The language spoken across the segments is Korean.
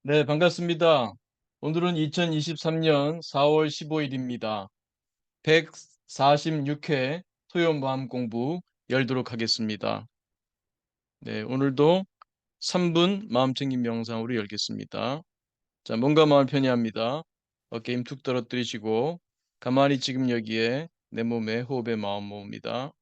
네, 반갑습니다. 오늘은 2023년 4월 15일입니다. 146회 토요 마음 공부 열도록 하겠습니다. 네, 오늘도 3분 마음챙김 명상으로 열겠습니다. 자, 몸과 마음을 편히합니다. 어깨 힘 툭 떨어뜨리시고 가만히 지금 여기에 내 몸에 호흡에 마음 모읍니다.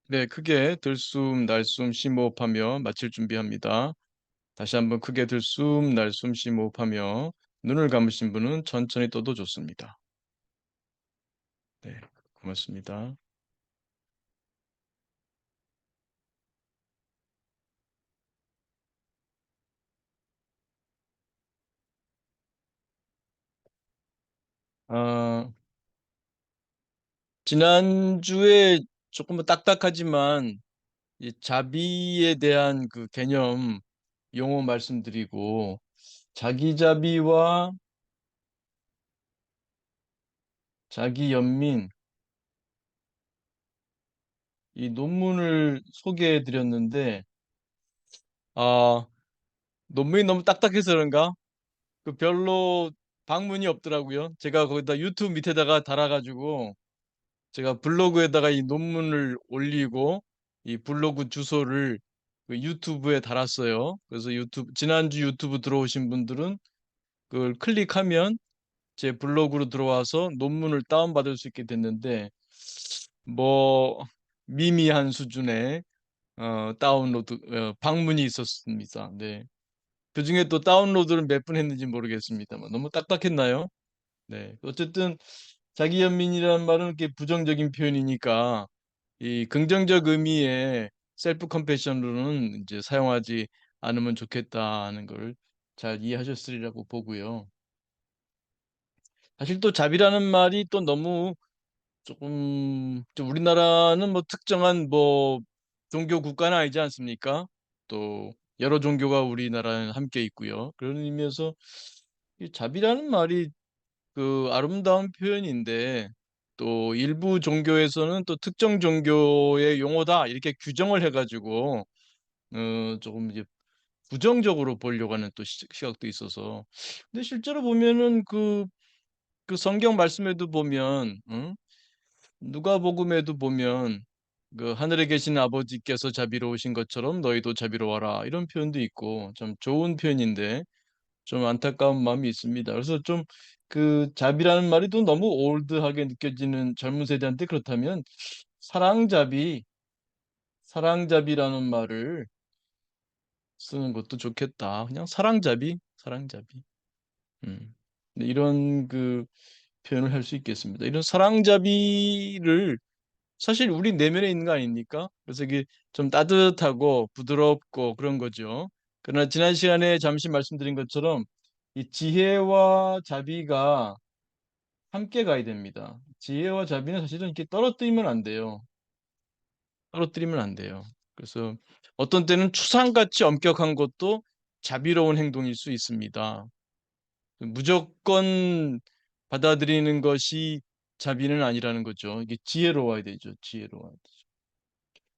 네, 크게 들숨, 날숨, 심호흡하며 마칠 준비합니다. 다시 한번 크게 들숨, 날숨, 심호흡하며 눈을 감으신 분은 천천히 떠도 좋습니다. 네, 고맙습니다. 아, 지난주에 조금 딱딱하지만 이 자비에 대한 그 개념 용어 말씀드리고 자기자비와 자기연민 이 논문을 소개해 드렸는데 아, 논문이 너무 딱딱해서 그런가? 그 별로 방문이 없더라고요. 제가 거기다 유튜브 밑에다가 달아가지고 제가 블로그에다가 이 논문을 올리고 이 블로그 주소를 그 유튜브에 달았어요. 그래서 지난주 유튜브 들어오신 분들은 그걸 클릭하면 제 블로그로 들어와서 논문을 다운받을 수 있게 됐는데 뭐 미미한 수준의 방문이 있었습니다. 네. 그중에 또 다운로드를 몇 분 했는지 모르겠습니다만 너무 딱딱했나요? 네. 어쨌든 자기 연민이라는 말은 이렇게 부정적인 표현이니까 이 긍정적 의미의 셀프 컴패션으로는 이제 사용하지 않으면 좋겠다는 걸 잘 이해하셨으리라고 보고요. 사실 또 자비라는 말이 또 너무 조금 좀 우리나라는 뭐 특정한 뭐 종교 국가는 아니지 않습니까? 또 여러 종교가 우리나라에 함께 있고요. 그런 의미에서 이 자비라는 말이 그 아름다운 표현인데 또 일부 종교에서는 또 특정 종교의 용어다 이렇게 규정을 해가지고 조금 이제 부정적으로 보려고 하는 또 시각도 있어서 근데 실제로 보면은 그 성경 말씀에도 보면 누가복음에도 보면 그 하늘에 계신 아버지께서 자비로우신 것처럼 너희도 자비로워라 이런 표현도 있고 좀 좋은 표현인데 좀 안타까운 마음이 있습니다. 그래서 좀 그 자비라는 말이 또 너무 올드하게 느껴지는 젊은 세대한테 그렇다면 사랑자비, 사랑자비라는 말을 쓰는 것도 좋겠다. 그냥 사랑자비, 사랑자비. 네, 이런 그 표현을 할 수 있겠습니다. 이런 사랑자비를 사실 우리 내면에 있는 거 아닙니까? 그래서 이게 좀 따뜻하고 부드럽고 그런 거죠. 그러나 지난 시간에 잠시 말씀드린 것처럼 이 지혜와 자비가 함께 가야 됩니다. 지혜와 자비는 사실은 이렇게 떨어뜨리면 안 돼요. 떨어뜨리면 안 돼요. 그래서 어떤 때는 추상같이 엄격한 것도 자비로운 행동일 수 있습니다. 무조건 받아들이는 것이 자비는 아니라는 거죠. 이게 지혜로워야 되죠. 지혜로워야 되죠.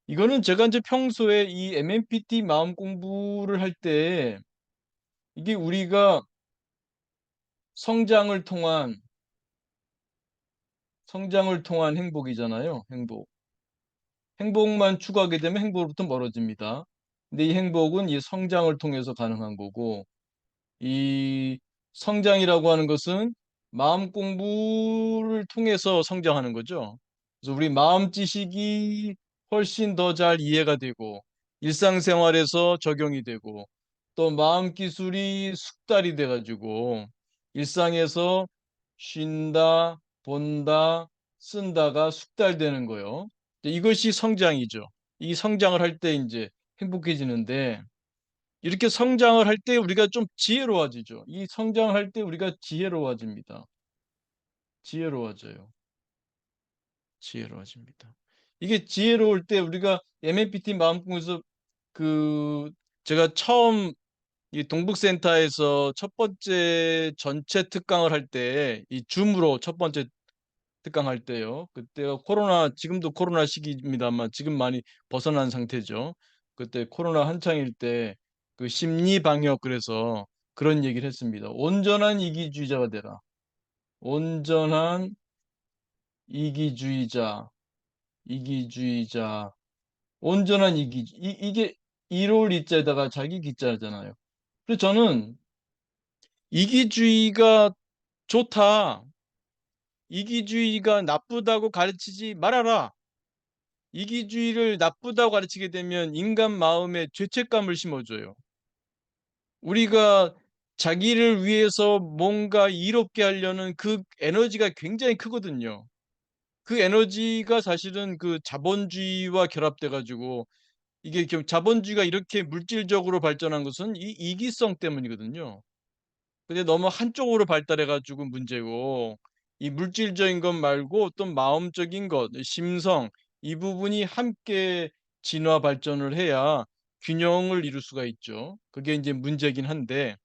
이거는 제가 이제 평소에 이 MMPT 마음 공부를 할 때 이게 우리가 성장을 통한 성장을 통한 행복이잖아요. 행복. 행복만 추구하게 되면 행복으로부터 멀어집니다. 근데 이 행복은 이 성장을 통해서 가능한 거고 이 성장이라고 하는 것은 마음 공부를 통해서 성장하는 거죠. 그래서 우리 마음 지식이 훨씬 더 잘 이해가 되고 일상생활에서 적용이 되고 또 마음 기술이 숙달이 돼가지고 일상에서 쉰다, 본다, 쓴다가 숙달되는 거요. 이것이 성장이죠. 이 성장을 할 때 이제 행복해지는데 이렇게 성장을 할 때 우리가 좀 지혜로워지죠. 이 성장할 때 우리가 지혜로워집니다. 지혜로워져요. 지혜로워집니다. 이게 지혜로울 때 우리가 MMPT 마음공에서 그 제가 처음 이 동북센터에서 첫 번째 전체 특강을 할 때 이 줌으로 첫 번째 특강할 때요. 그때가 코로나 지금도 코로나 시기입니다만 지금 많이 벗어난 상태죠. 그때 코로나 한창일 때 그 심리 방역 그래서 그런 얘기를 했습니다. 온전한 이기주의자가 되라. 온전한 이기주의자, 이기주의자, 온전한 이게 1월 이자에다가 자기 기자잖아요. 그래서 저는 이기주의가 좋다. 이기주의가 나쁘다고 가르치지 말아라. 이기주의를 나쁘다고 가르치게 되면 인간 마음에 죄책감을 심어줘요. 우리가 자기를 위해서 뭔가 이롭게 하려는 그 에너지가 굉장히 크거든요. 그 에너지가 사실은 그 자본주의와 결합돼 가지고 이게 자본주의가 이렇게 물질적으로 발전한 것은 이 이기성 때문이거든요. 근데 너무 한쪽으로 발달해 가지고 문제고 이 물질적인 것 말고 어떤 마음적인 것, 심성 이 부분이 함께 진화 발전을 해야 균형을 이룰 수가 있죠. 그게 이제 문제긴 한데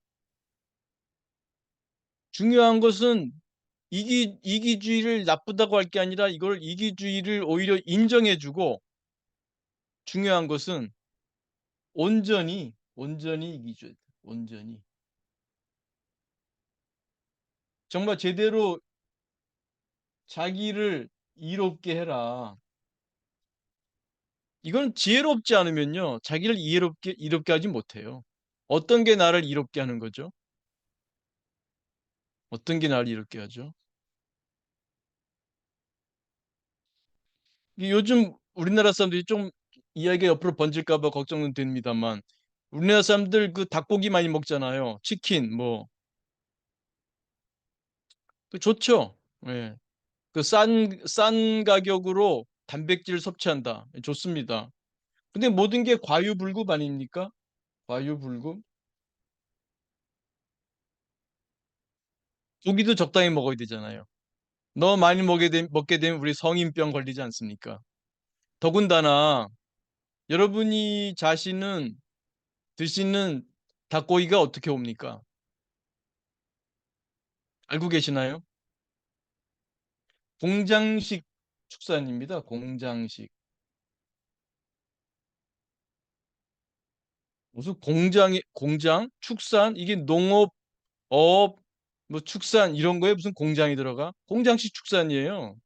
중요한 것은 이기주의를 나쁘다고 할 게 아니라 이걸 이기주의를 오히려 인정해 주고 중요한 것은 온전히 이기주의 온전히 정말 제대로 자기를 이롭게 해라. 이건 지혜롭지 않으면요. 자기를 이롭게 하지 못해요. 어떤 게 나를 이롭게 하는 거죠? 어떤 게 나를 이롭게 하죠? 요즘 우리나라 사람들이 좀 이야기가 옆으로 번질까 봐 걱정은 됩니다만 우리나라 사람들 그 닭고기 많이 먹잖아요. 치킨 뭐 그 좋죠. 예. 그 싼 가격으로 단백질 섭취한다. 좋습니다. 근데 모든 게 과유불급 아닙니까? 과유불급? 고기도 적당히 먹어야 되잖아요. 너무 많이 먹게 되면 우리 성인병 걸리지 않습니까? 더군다나 여러분이 자신은 드시는 닭고기가 어떻게 옵니까? 알고 계시나요? 공장식 축산입니다. 공장식. 무슨 공장? 축산? 이게 농업, 어업, 뭐 축산 이런 거에 무슨 공장이 들어가? 공장식 축산이에요.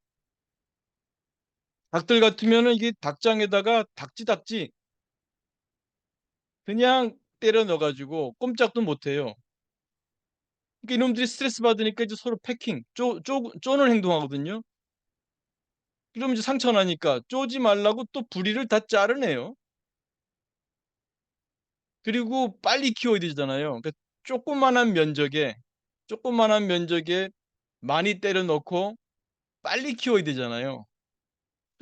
닭들 같으면은 이게 닭장에다가 닭지 그냥 때려 넣어가지고 꼼짝도 못 해요. 그러니까 이놈들이 스트레스 받으니까 이제 서로 패킹, 쪼는 행동하거든요. 그러면 이제 상처 나니까 쪼지 말라고 또 부리를 다 자르네요. 그리고 빨리 키워야 되잖아요. 그러니까 조그만한 면적에, 조그만한 면적에 많이 때려 넣고 빨리 키워야 되잖아요.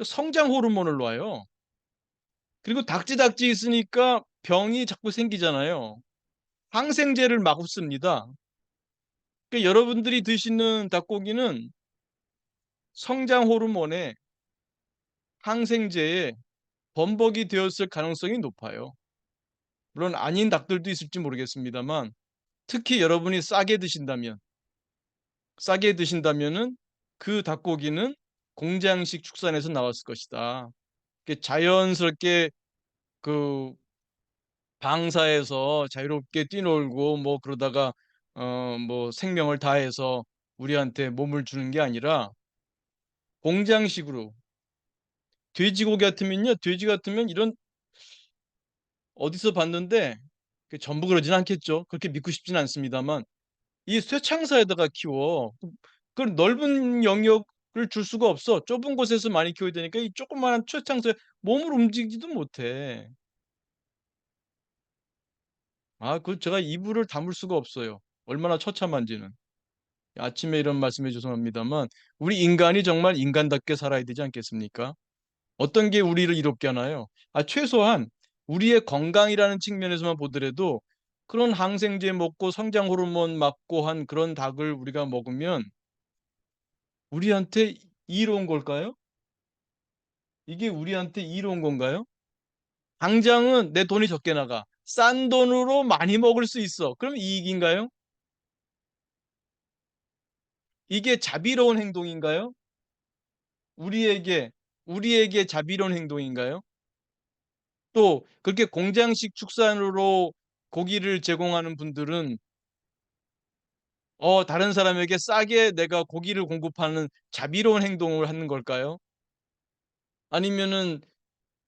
성장 호르몬을 놔요. 그리고 닥지 있으니까 병이 자꾸 생기잖아요. 항생제를 막 씁니다. 그러니까 여러분들이 드시는 닭고기는 성장 호르몬에 항생제에 범벅이 되었을 가능성이 높아요. 물론 아닌 닭들도 있을지 모르겠습니다만 특히 여러분이 싸게 드신다면은 그 닭고기는 공장식 축산에서 나왔을 것이다. 자연스럽게 그 방사에서 자유롭게 뛰놀고 뭐 그러다가 뭐 생명을 다해서 우리한테 몸을 주는 게 아니라 공장식으로 돼지고기 같으면요. 돼지 같으면 이런 어디서 봤는데 전부 그러진 않겠죠. 그렇게 믿고 싶지는 않습니다만 이 쇠창사에다가 키워. 그 넓은 영역을 줄 수가 없어. 좁은 곳에서 많이 키워야 되니까 이 조그마한 쇠창사에 몸을 움직이지도 못해. 그 제가 이불을 담을 수가 없어요. 얼마나 처참한지는. 아침에 이런 말씀해 죄송합니다만 우리 인간이 정말 인간답게 살아야 되지 않겠습니까? 어떤 게 우리를 이롭게 하나요? 최소한 우리의 건강이라는 측면에서만 보더라도 그런 항생제 먹고 성장 호르몬 맞고 한 그런 닭을 우리가 먹으면 우리한테 이로운 걸까요? 이게 우리한테 이로운 건가요? 당장은 내 돈이 적게 나가. 싼 돈으로 많이 먹을 수 있어. 그럼 이익인가요? 이게 자비로운 행동인가요? 우리에게, 우리에게 자비로운 행동인가요? 또 그렇게 공장식 축산으로 고기를 제공하는 분들은 다른 사람에게 싸게 내가 고기를 공급하는 자비로운 행동을 하는 걸까요? 아니면은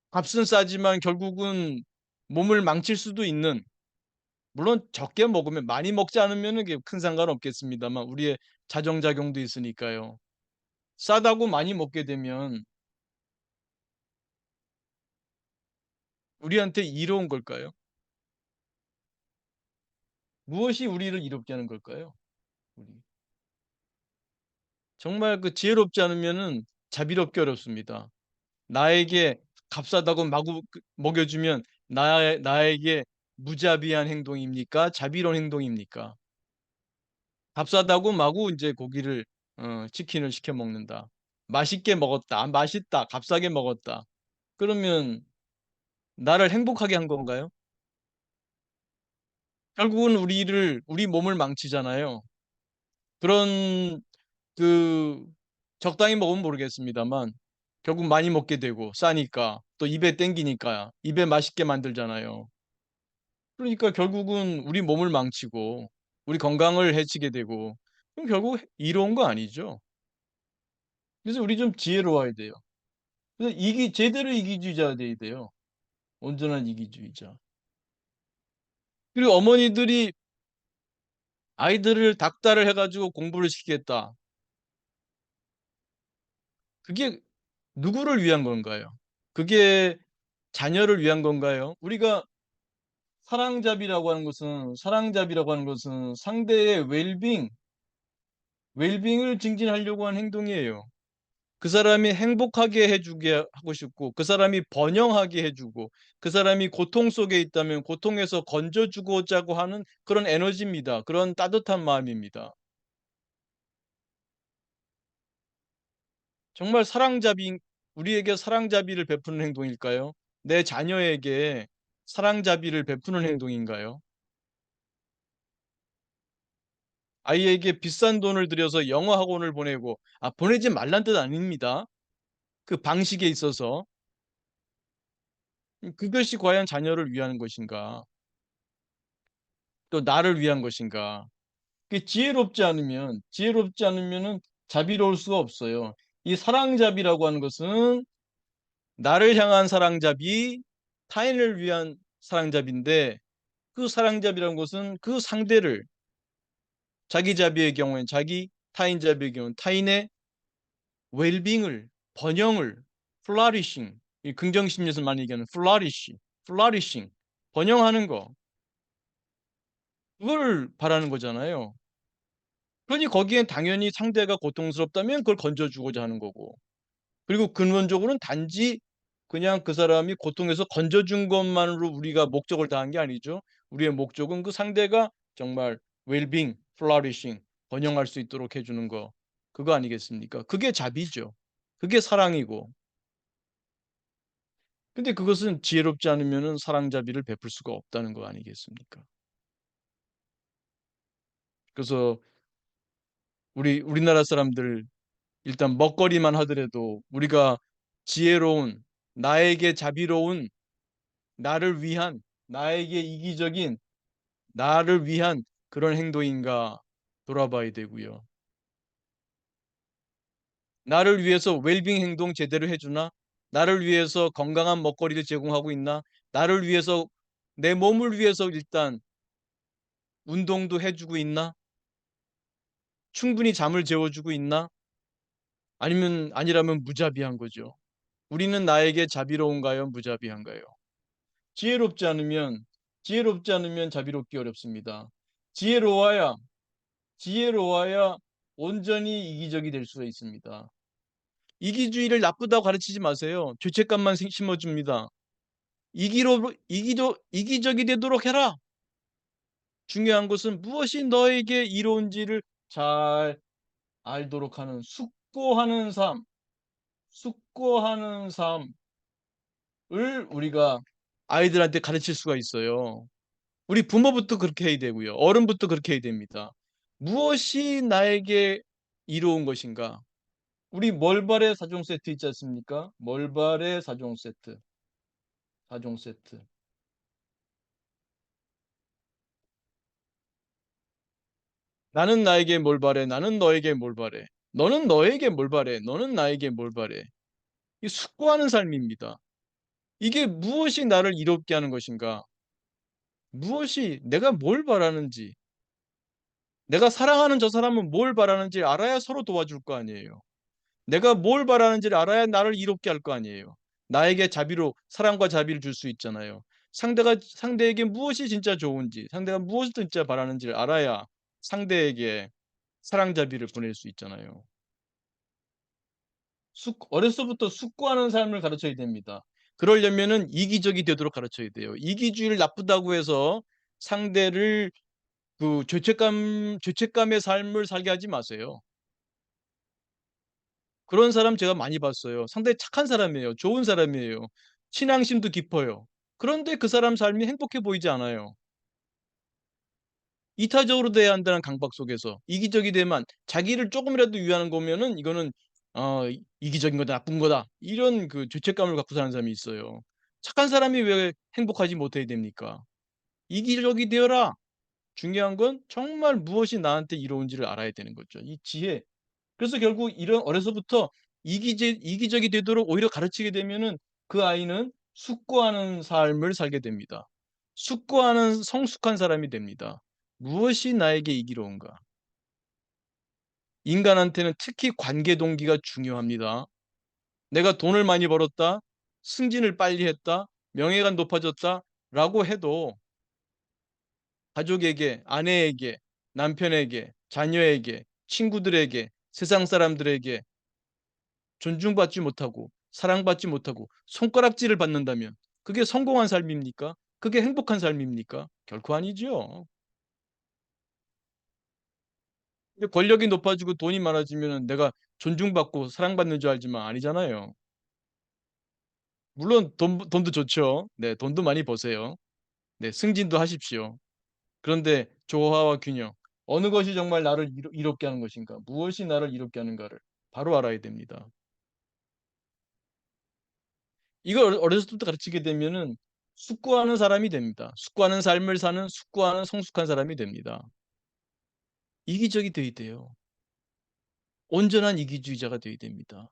값은 싸지만 결국은 몸을 망칠 수도 있는, 물론 적게 먹으면 많이 먹지 않으면은 그게 큰 상관 없겠습니다만 우리의 자정작용도 있으니까요. 싸다고 많이 먹게 되면 우리한테 이로운 걸까요? 무엇이 우리를 이롭게 하는 걸까요? 우리. 정말 그 지혜롭지 않으면은 자비롭기 어렵습니다. 나에게 값싸다고 마구 먹여주면 나에게 무자비한 행동입니까? 자비로운 행동입니까? 값싸다고 마구 이제 고기를 치킨을 시켜 먹는다. 맛있게 먹었다. 맛있다. 값싸게 먹었다. 그러면 나를 행복하게 한 건가요? 결국은 우리 몸을 망치잖아요. 그런 그 적당히 먹으면 모르겠습니다만 결국 많이 먹게 되고 싸니까 또 입에 땡기니까 입에 맛있게 만들잖아요. 그러니까 결국은 우리 몸을 망치고 우리 건강을 해치게 되고 그럼 결국 이로운 거 아니죠. 그래서 우리 좀 지혜로워야 돼요. 그래서 제대로 이기주의자 돼야 돼요. 온전한 이기주의자. 그리고 어머니들이 아이들을 닥달을 해가지고 공부를 시키겠다. 그게 누구를 위한 건가요? 그게 자녀를 위한 건가요? 우리가 사랑잡이라고 하는 것은 상대의 웰빙을 증진하려고 하는 행동이에요. 그 사람이 행복하게 해주게 하고 싶고, 그 사람이 번영하게 해주고, 그 사람이 고통 속에 있다면 고통에서 건져주고자 하는 그런 에너지입니다. 그런 따뜻한 마음입니다. 정말 우리에게 사랑자비를 베푸는 행동일까요? 내 자녀에게 사랑자비를 베푸는 행동인가요? 아이에게 비싼 돈을 들여서 영어 학원을 보내고, 보내지 말란 뜻 아닙니다. 그 방식에 있어서. 그것이 과연 자녀를 위한 것인가? 또 나를 위한 것인가? 지혜롭지 않으면은 자비로울 수가 없어요. 이 사랑자비라고 하는 것은 나를 향한 사랑자비, 타인을 위한 사랑자비인데, 그 사랑자비라는 것은 그 상대를, 자기 자비의 경우엔 자기, 타인 자비의 경우는 타인의 웰빙을, 번영을, flourishing, 이 긍정심리에서 많이 얘기하는 flourishing, 번영하는 거, 그걸 바라는 거잖아요. 그러니 거기엔 당연히 상대가 고통스럽다면 그걸 건져주고자 하는 거고, 그리고 근원적으로는 단지 그냥 그 사람이 고통에서 건져준 것만으로 우리가 목적을 다한 게 아니죠. 우리의 목적은 그 상대가 정말 웰빙, 플러리싱, 번영할 수 있도록 해주는 거, 그거 아니겠습니까? 그게 자비죠. 그게 사랑이고. 근데 그것은 지혜롭지 않으면은 사랑자비를 베풀 수가 없다는 거 아니겠습니까? 그래서 우리나라 사람들, 일단 먹거리만 하더라도 우리가 지혜로운, 나에게 자비로운, 나를 위한, 나에게 이기적인, 나를 위한 그런 행동인가 돌아봐야 되고요. 나를 위해서 웰빙 행동 제대로 해주나? 나를 위해서 건강한 먹거리를 제공하고 있나? 나를 위해서, 내 몸을 위해서 일단 운동도 해주고 있나? 충분히 잠을 재워주고 있나? 아니라면 무자비한 거죠. 우리는 나에게 자비로운가요? 무자비한가요? 지혜롭지 않으면, 지혜롭지 않으면 자비롭기 어렵습니다. 지혜로워야, 지혜로워야 온전히 이기적이 될 수가 있습니다. 이기주의를 나쁘다고 가르치지 마세요. 죄책감만 심어줍니다. 이기적이 되도록 해라. 중요한 것은 무엇이 너에게 이로운지를 잘 알도록 하는 숙고하는 삶을 우리가 아이들한테 가르칠 수가 있어요. 우리 부모부터 그렇게 해야 되고요. 어른부터 그렇게 해야 됩니다. 무엇이 나에게 이로운 것인가? 우리 멀발의 4종 세트 있지 않습니까? 멀발의 4종 세트. 4종 세트. 나는 나에게 뭘 바래? 나는 너에게 뭘 바래? 너는 너에게 뭘 바래? 너는 나에게 뭘 바래? 이 숙고하는 삶입니다. 이게 무엇이 나를 이롭게 하는 것인가? 무엇이 내가 뭘 바라는지, 내가 사랑하는 저 사람은 뭘 바라는지 알아야 서로 도와줄 거 아니에요. 내가 뭘 바라는지를 알아야 나를 이롭게 할 거 아니에요. 나에게 사랑과 자비를 줄 수 있잖아요. 상대에게 무엇이 진짜 좋은지, 상대가 무엇을 진짜 바라는지를 알아야 상대에게 사랑 자비를 보낼 수 있잖아요. 어려서부터 숙고하는 삶을 가르쳐야 됩니다. 그러려면은 이기적이 되도록 가르쳐야 돼요. 이기주의를 나쁘다고 해서 상대를 죄책감의 삶을 살게 하지 마세요. 그런 사람 제가 많이 봤어요. 상당히 착한 사람이에요. 좋은 사람이에요. 신앙심도 깊어요. 그런데 그 사람 삶이 행복해 보이지 않아요. 이타적으로 돼야 한다는 강박 속에서 이기적이 되면 자기를 조금이라도 위하는 거면은 이거는 이기적인 거다, 나쁜 거다. 이런 그 죄책감을 갖고 사는 사람이 있어요. 착한 사람이 왜 행복하지 못해야 됩니까? 이기적이 되어라. 중요한 건 정말 무엇이 나한테 이로운지를 알아야 되는 거죠. 이 지혜. 그래서 결국 이런 어려서부터 이기적이 되도록 오히려 가르치게 되면은 그 아이는 숙고하는 삶을 살게 됩니다. 숙고하는 성숙한 사람이 됩니다. 무엇이 나에게 이기로운가? 인간한테는 특히 관계 동기가 중요합니다. 내가 돈을 많이 벌었다, 승진을 빨리 했다, 명예가 높아졌다라고 해도 가족에게, 아내에게, 남편에게, 자녀에게, 친구들에게, 세상 사람들에게 존중받지 못하고 사랑받지 못하고 손가락질을 받는다면 그게 성공한 삶입니까? 그게 행복한 삶입니까? 결코 아니죠. 근데 권력이 높아지고 돈이 많아지면 내가 존중받고 사랑받는 줄 알지만 아니잖아요. 물론 돈도 좋죠. 네, 돈도 많이 버세요. 네, 승진도 하십시오. 그런데 조화와 균형. 어느 것이 정말 나를 이롭게 하는 것인가? 무엇이 나를 이롭게 하는가를 바로 알아야 됩니다. 이걸 어렸을 때부터 가르치게 되면은 숙고하는 사람이 됩니다. 숙고하는 삶을 사는 숙고하는 성숙한 사람이 됩니다. 이기적이 돼야 돼요. 온전한 이기주의자가 돼야 됩니다.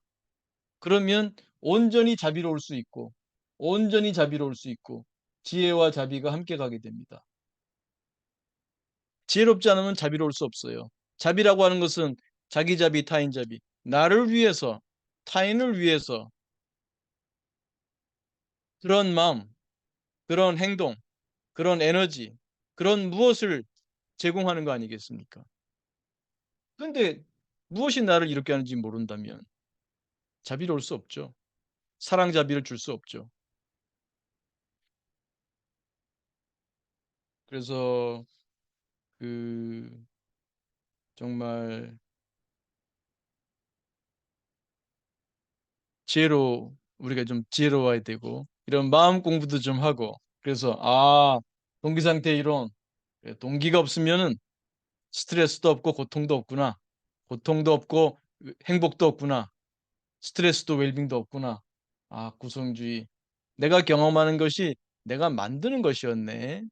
그러면 온전히 자비로울 수 있고 온전히 자비로울 수 있고 지혜와 자비가 함께 가게 됩니다. 지혜롭지 않으면 자비로울 수 없어요. 자비라고 하는 것은 자기 자비, 타인 자비. 나를 위해서, 타인을 위해서 그런 마음, 그런 행동, 그런 에너지, 그런 무엇을 제공하는 거 아니겠습니까? 그런데 무엇이 나를 이렇게 하는지 모른다면 자비로울 수 없죠. 사랑 자비를 줄 수 없죠. 그래서 그 정말 우리가 좀 지혜로워야 되고 이런 마음 공부도 좀 하고 그래서 동기 상태 이론 그래, 동기가 없으면은 스트레스도 없고 고통도 없구나. 고통도 없고 행복도 없구나. 스트레스도 웰빙도 없구나. 구성주의. 내가 경험하는 것이 내가 만드는 것이었네.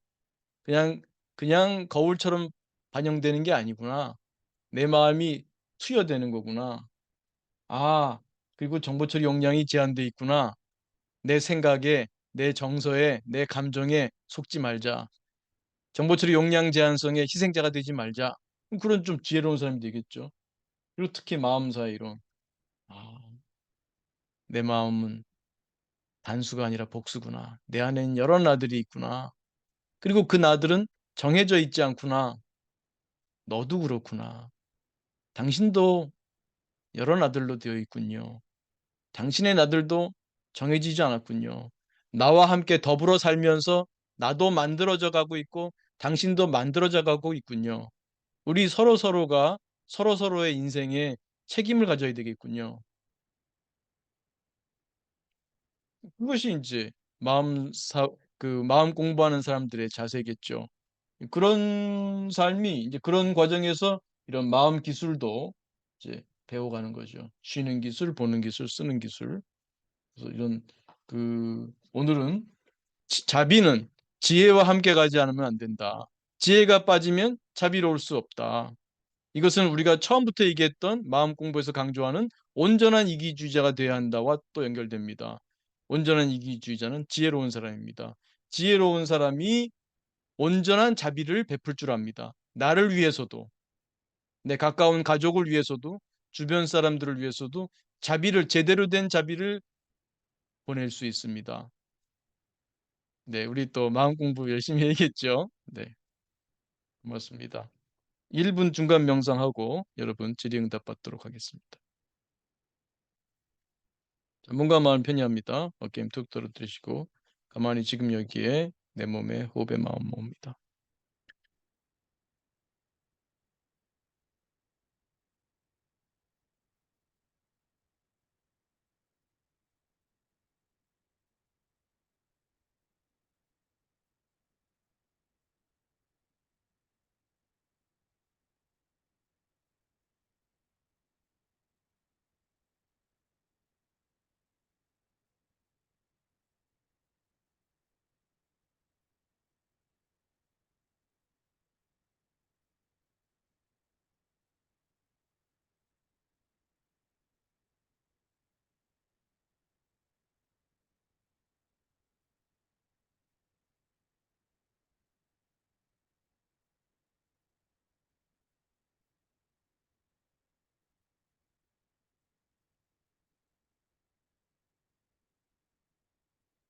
그냥 그냥 거울처럼 반영되는 게 아니구나. 내 마음이 투여되는 거구나. 아, 그리고 정보 처리 용량이 제한돼 있구나. 내 생각에, 내 정서에, 내 감정에 속지 말자. 정보 처리 용량 제한성의 희생자가 되지 말자. 그런 좀 지혜로운 사람이 되겠죠. 그리고 특히 마음사 이론. 아, 내 마음은 단수가 아니라 복수구나. 내 안에는 여러 나들이 있구나. 그리고 그 나들은 정해져 있지 않구나. 너도 그렇구나. 당신도 여러 나들로 되어 있군요. 당신의 나들도 정해지지 않았군요. 나와 함께 더불어 살면서 나도 만들어져 가고 있고 당신도 만들어져 가고 있군요. 우리 서로서로가 서로서로의 인생에 책임을 가져야 되겠군요. 그것이 이제 마음 공부하는 사람들의 자세겠죠. 그런 삶이 이제 그런 과정에서 이런 마음 기술도 이제 배워가는 거죠. 쉬는 기술, 보는 기술, 쓰는 기술. 그래서 이런 오늘은 자비는 지혜와 함께 가지 않으면 안 된다. 지혜가 빠지면 자비로울 수 없다. 이것은 우리가 처음부터 얘기했던 마음 공부에서 강조하는 온전한 이기주의자가 되어야 한다와 또 연결됩니다. 온전한 이기주의자는 지혜로운 사람입니다. 지혜로운 사람이 온전한 자비를 베풀 줄 압니다. 나를 위해서도, 내 가까운 가족을 위해서도, 주변 사람들을 위해서도 제대로 된 자비를 보낼 수 있습니다. 네, 우리 또 마음 공부 열심히 해야겠죠? 네, 고맙습니다. 1분 중간 명상하고 여러분 질의응답 받도록 하겠습니다. 몸과 마음 편히합니다. 어깨 힘 툭 떨어뜨리시고 가만히 지금 여기에 내 몸에 호흡에 마음 모읍니다.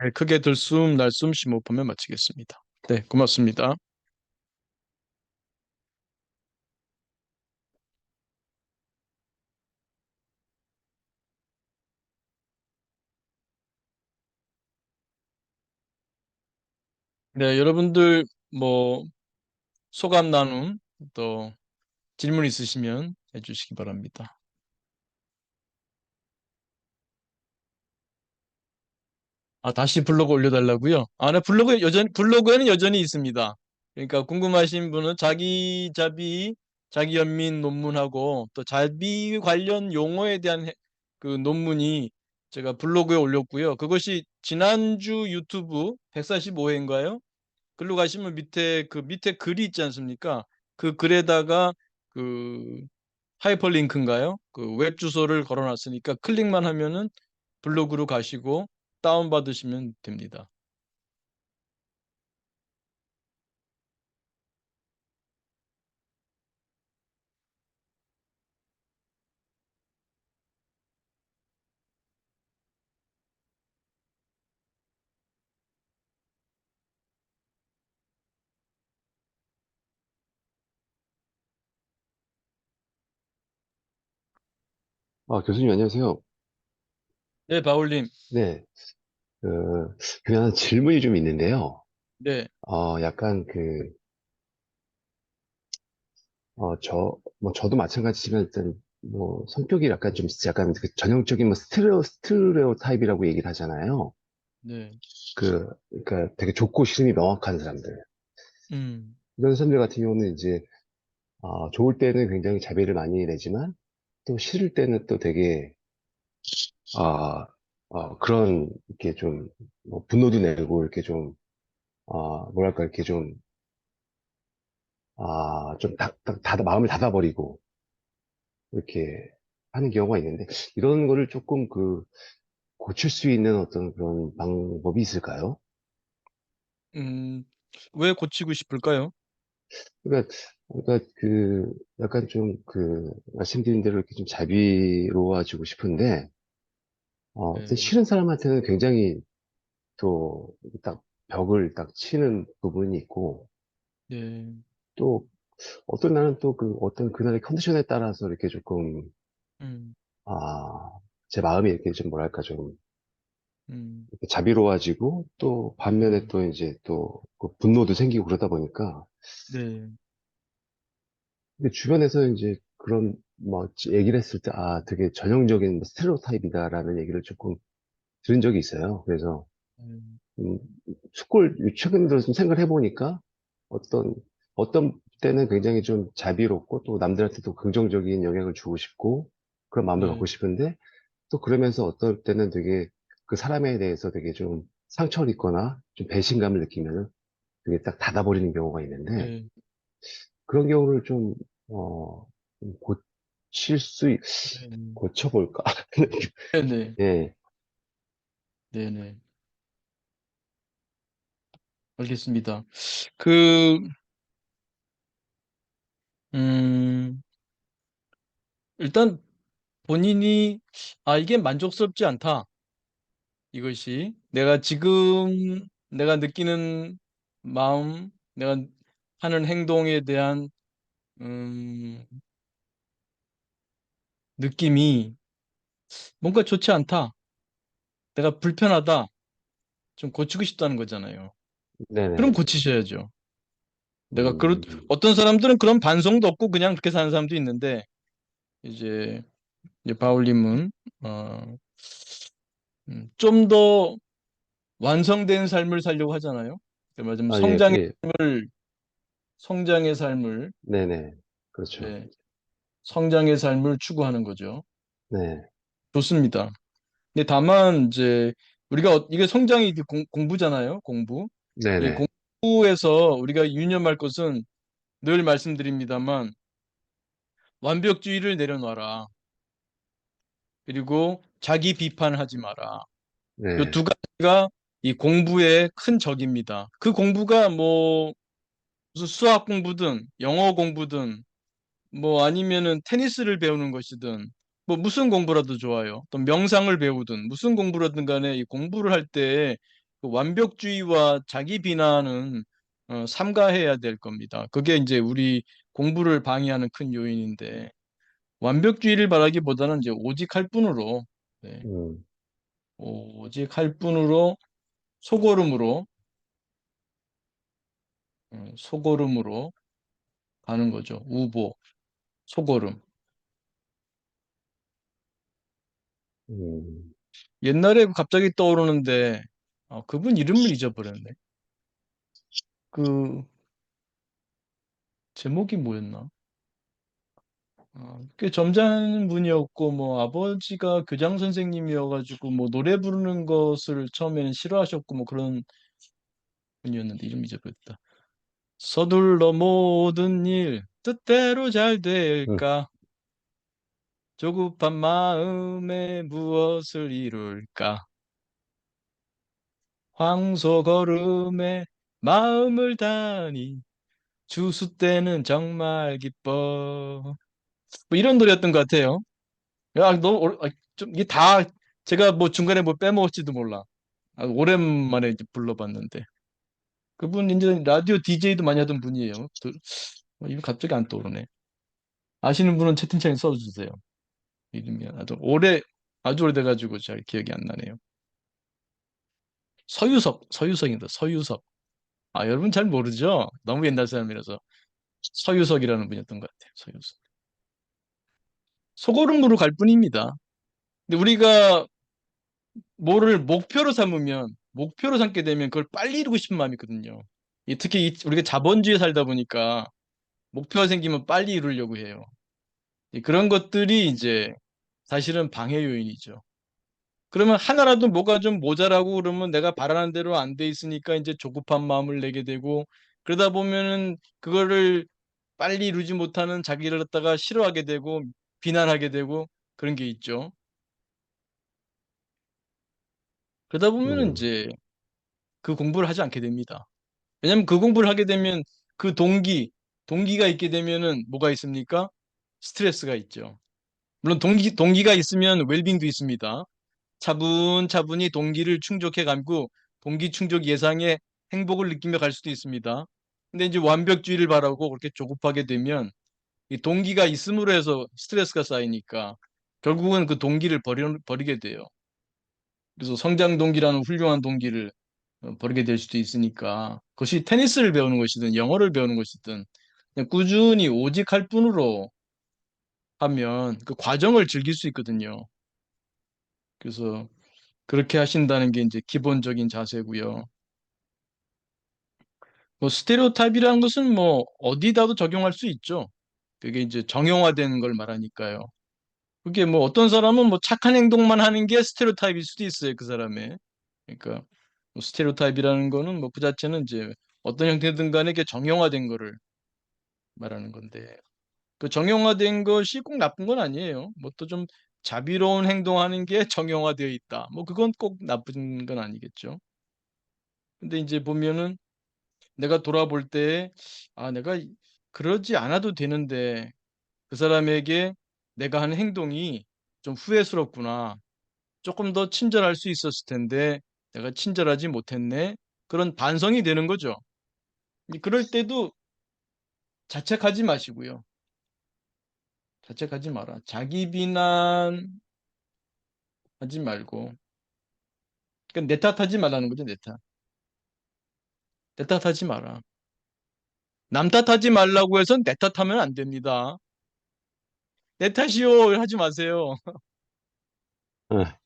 네, 크게 들숨 날숨 심호흡하며 마치겠습니다. 네, 고맙습니다. 네, 여러분들 뭐 소감 나눔 또 질문 있으시면 해주시기 바랍니다. 아, 다시 블로그 올려달라고요? 아, 네, 블로그에는 여전히 있습니다. 그러니까 궁금하신 분은 자기 연민 논문하고 또 자비 관련 용어에 대한 그 논문이 제가 블로그에 올렸고요. 그것이 지난주 유튜브 145회인가요? 글로 가시면 밑에 글이 있지 않습니까? 그 글에다가 그 하이퍼링크인가요? 그 웹 주소를 걸어놨으니까 클릭만 하면은 블로그로 가시고 다운받으시면 됩니다. 교수님 안녕하세요. 네, 바울님. 네, 그, 그냥 질문이 좀 있는데요. 네, 약간 저도 마찬가지지만 일단 뭐 성격이 약간 좀 약간 그 전형적인 뭐 스테레오 타입이라고 얘기를 하잖아요. 네, 그러니까 되게 좋고 싫음이 명확한 사람들. 음, 이런 사람들 같은 경우는 이제, 좋을 때는 굉장히 자비를 많이 내지만 또 싫을 때는 또 되게, 그런, 이렇게 좀, 뭐 분노도 내고 이렇게 좀, 뭐랄까, 이렇게 좀 마음을 닫아버리고, 이렇게 하는 경우가 있는데, 이런 거를 조금 고칠 수 있는 어떤 그런 방법이 있을까요? 음, 왜 고치고 싶을까요? 그러니까 약간 좀 말씀드린 대로 이렇게 좀 자비로워지고 싶은데, 또 네, 싫은 사람한테는 굉장히 또 딱 벽을 딱 치는 부분이 있고, 네, 또 어떤 날은 또 어떤 그날의 컨디션에 따라서 이렇게 조금, 음, 아, 제 마음이 이렇게 좀 뭐랄까 좀 음, 자비로워지고 또 반면에 음, 또 이제 또그 분노도 생기고 그러다 보니까 네, 근데 주변에서 이제 그런 뭐 얘기를 했을 때 되게 전형적인 뭐 스테레오타입이다라는 얘기를 조금 들은 적이 있어요. 그래서 음, 음, 최근 들어 좀 생각을 해보니까 어떤 어떤 때는 굉장히 좀 자비롭고 또 남들한테도 긍정적인 영향을 주고 싶고 그런 마음을 갖고 네, 싶은데 또 그러면서 어떨 때는 되게 그 사람에 대해서 되게 좀 상처를 입거나 좀 배신감을 느끼면은 그게 딱 닫아버리는 경우가 있는데 네, 그런 경우를 좀 고칠 수, 있- 네, 고쳐볼까? 네, 네, 예, 네, 네, 알겠습니다. 그, 음, 일단 본인이 이게 만족스럽지 않다. 이것이 내가 느끼는 마음, 내가 하는 행동에 대한 음, 느낌이 뭔가 좋지 않다. 내가 불편하다. 좀 고치고 싶다는 거잖아요. 그럼 네네. 고치셔야죠. 내가 음, 어떤 사람들은 그런 반성도 없고 그냥 그렇게 사는 사람도 있는데 이제, 이제 바울님은 좀 더 완성된 삶을 살려고 하잖아요. 그 말하자면 예, 예, 성장의 삶을 네네. 그렇죠. 예, 성장의 삶을 추구하는 거죠. 네, 좋습니다. 근데 다만 이제 우리가 이게 성장이 이게 공부잖아요. 공부. 이 네네, 공부에서 우리가 유념할 것은 늘 말씀드립니다만 완벽주의를 내려놔라. 그리고 자기 비판하지 마라. 이 네, 두 가지가 이 공부의 큰 적입니다. 그 공부가 뭐 무슨 수학 공부든 영어 공부든 뭐 아니면은 테니스를 배우는 것이든 뭐 무슨 공부라도 좋아요. 또 명상을 배우든 무슨 공부라든 간에 이 공부를 할 때 그 완벽주의와 자기 비난은 삼가해야 될 겁니다. 그게 이제 우리 공부를 방해하는 큰 요인인데 완벽주의를 바라기보다는 이제 오직 할 뿐으로 네, 오직 할 뿐으로 소고름으로 소고름으로 가는 거죠. 우보, 소고름. 음, 옛날에 갑자기 떠오르는데 그분 이름을 잊어버렸네. 그 제목이 뭐였나? 꽤 점잖은 분이었고 뭐 아버지가 교장 선생님이어가지고 뭐 노래 부르는 것을 처음에는 싫어하셨고 뭐 그런 분이었는데 이름 잊어버렸다. 서둘러 모든 일 뜻대로 잘 음, 될까? 조급한 마음에 무엇을 이룰까? 황소 걸음에 마음을 다니 주수 때는 정말 기뻐. 뭐 이런 노래였던 것 같아요. 야, 좀 이게 다 제가 뭐 중간에 뭐 빼먹었지도 몰라. 오랜만에 이제 불러봤는데 그분 이제 라디오 DJ도 많이 하던 분이에요. 이름 갑자기 안 떠오르네. 아시는 분은 채팅창에 써주세요. 이름이 아주 오래돼가지고 잘 기억이 안 나네요. 서유석입니다. 서유석. 여러분 잘 모르죠? 너무 옛날 사람이라서 서유석이라는 분이었던 것 같아요. 서유석. 소고름으로 갈 뿐입니다. 근데 우리가 뭐를 목표로 삼게 되면 그걸 빨리 이루고 싶은 마음이 있거든요. 특히 우리가 자본주의에 살다 보니까 목표가 생기면 빨리 이루려고 해요. 그런 것들이 이제 사실은 방해 요인이죠. 그러면 하나라도 뭐가 좀 모자라고 그러면 내가 바라는 대로 안 돼 있으니까 이제 조급한 마음을 내게 되고 그러다 보면은 그거를 빨리 이루지 못하는 자기를 갖다가 싫어하게 되고 비난하게 되고 그런 게 있죠. 그러다 보면은 음, 이제 그 공부를 하지 않게 됩니다. 왜냐면 그 공부를 하게 되면 그 동기가 있게 되면은 뭐가 있습니까? 스트레스가 있죠. 물론 동기가 있으면 웰빙도 있습니다. 차분차분히 동기를 충족해 가고 동기 충족 예상의 행복을 느끼며 갈 수도 있습니다. 근데 이제 완벽주의를 바라고 그렇게 조급하게 되면 이 동기가 있음으로 해서 스트레스가 쌓이니까 결국은 그 동기를 버리게 돼요. 그래서 성장 동기라는 훌륭한 동기를 버리게 될 수도 있으니까 그것이 테니스를 배우는 것이든 영어를 배우는 것이든 그냥 꾸준히 오직 할 뿐으로 하면 그 과정을 즐길 수 있거든요. 그래서 그렇게 하신다는 게 이제 기본적인 자세고요. 뭐 스테레오타입이라는 것은 뭐 어디다도 적용할 수 있죠. 그게 이제 정형화된 걸 말하니까요. 그게 뭐 어떤 사람은 뭐 착한 행동만 하는 게 스테레오타입일 수도 있어요. 그 사람의. 그러니까 뭐 스테레오타입이라는 거는 뭐 그 자체는 이제 어떤 형태든 간에 이게 정형화된 거를 말하는 건데 그 정형화된 것이 꼭 나쁜 건 아니에요. 뭐 또 좀 자비로운 행동하는 게 정형화되어 있다. 뭐 그건 꼭 나쁜 건 아니겠죠. 근데 이제 보면은 내가 돌아볼 때 내가 그러지 않아도 되는데 그 사람에게 내가 하는 행동이 좀 후회스럽구나. 조금 더 친절할 수 있었을 텐데 내가 친절하지 못했네. 그런 반성이 되는 거죠. 그럴 때도 자책하지 마시고요. 자책하지 마라. 자기 비난하지 말고. 그러니까 내 탓하지 말라는 거죠, 내 탓. 내 탓하지 마라. 남 탓하지 말라고 해서 내 탓하면 안 됩니다. 내 탓이요 하지 마세요. 아,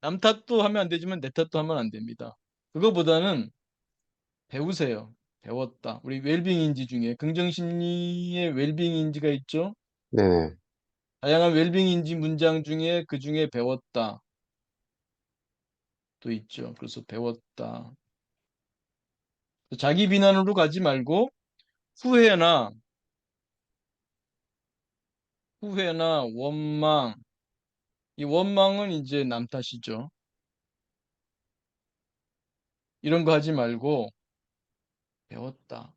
남 탓도 하면 안 되지만 내 탓도 하면 안 됩니다. 그거보다는 배우세요. 배웠다. 우리 웰빙 인지 중에 긍정심리의 웰빙 인지가 있죠. 네네. 다양한 웰빙 인지 문장 중에 그 중에 배웠다 또 있죠. 그래서 배웠다. 자기 비난으로 가지 말고 후회나 원망. 이 원망은 이제 남 탓이죠. 이런 거 하지 말고 배웠다.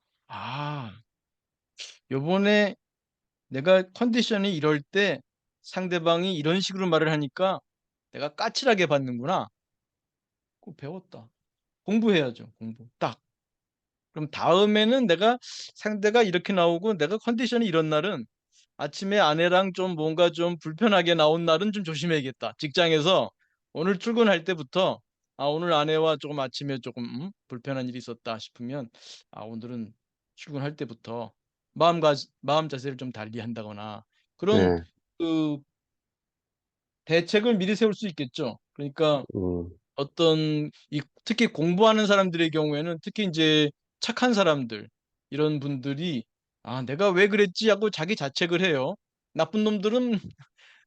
요번에 내가 컨디션이 이럴 때 상대방이 이런 식으로 말을 하니까 내가 까칠하게 받는구나. 그거 배웠다. 공부해야죠. 공부. 딱. 그럼 다음에는 내가 상대가 이렇게 나오고 내가 컨디션이 이런 날은 아침에 아내랑 좀 뭔가 좀 불편하게 나온 날은 좀 조심해야겠다. 직장에서 오늘 출근할 때부터 오늘 아내와 조금 아침에 조금 불편한 일이 있었다 싶으면 오늘은 출근할 때부터 마음 자세를 좀 달리 한다거나 그런 네, 그 대책을 미리 세울 수 있겠죠. 그러니까 음, 특히 공부하는 사람들의 경우에는 특히 이제 착한 사람들 이런 분들이 내가 왜 그랬지 하고 자기 자책을 해요. 나쁜 놈들은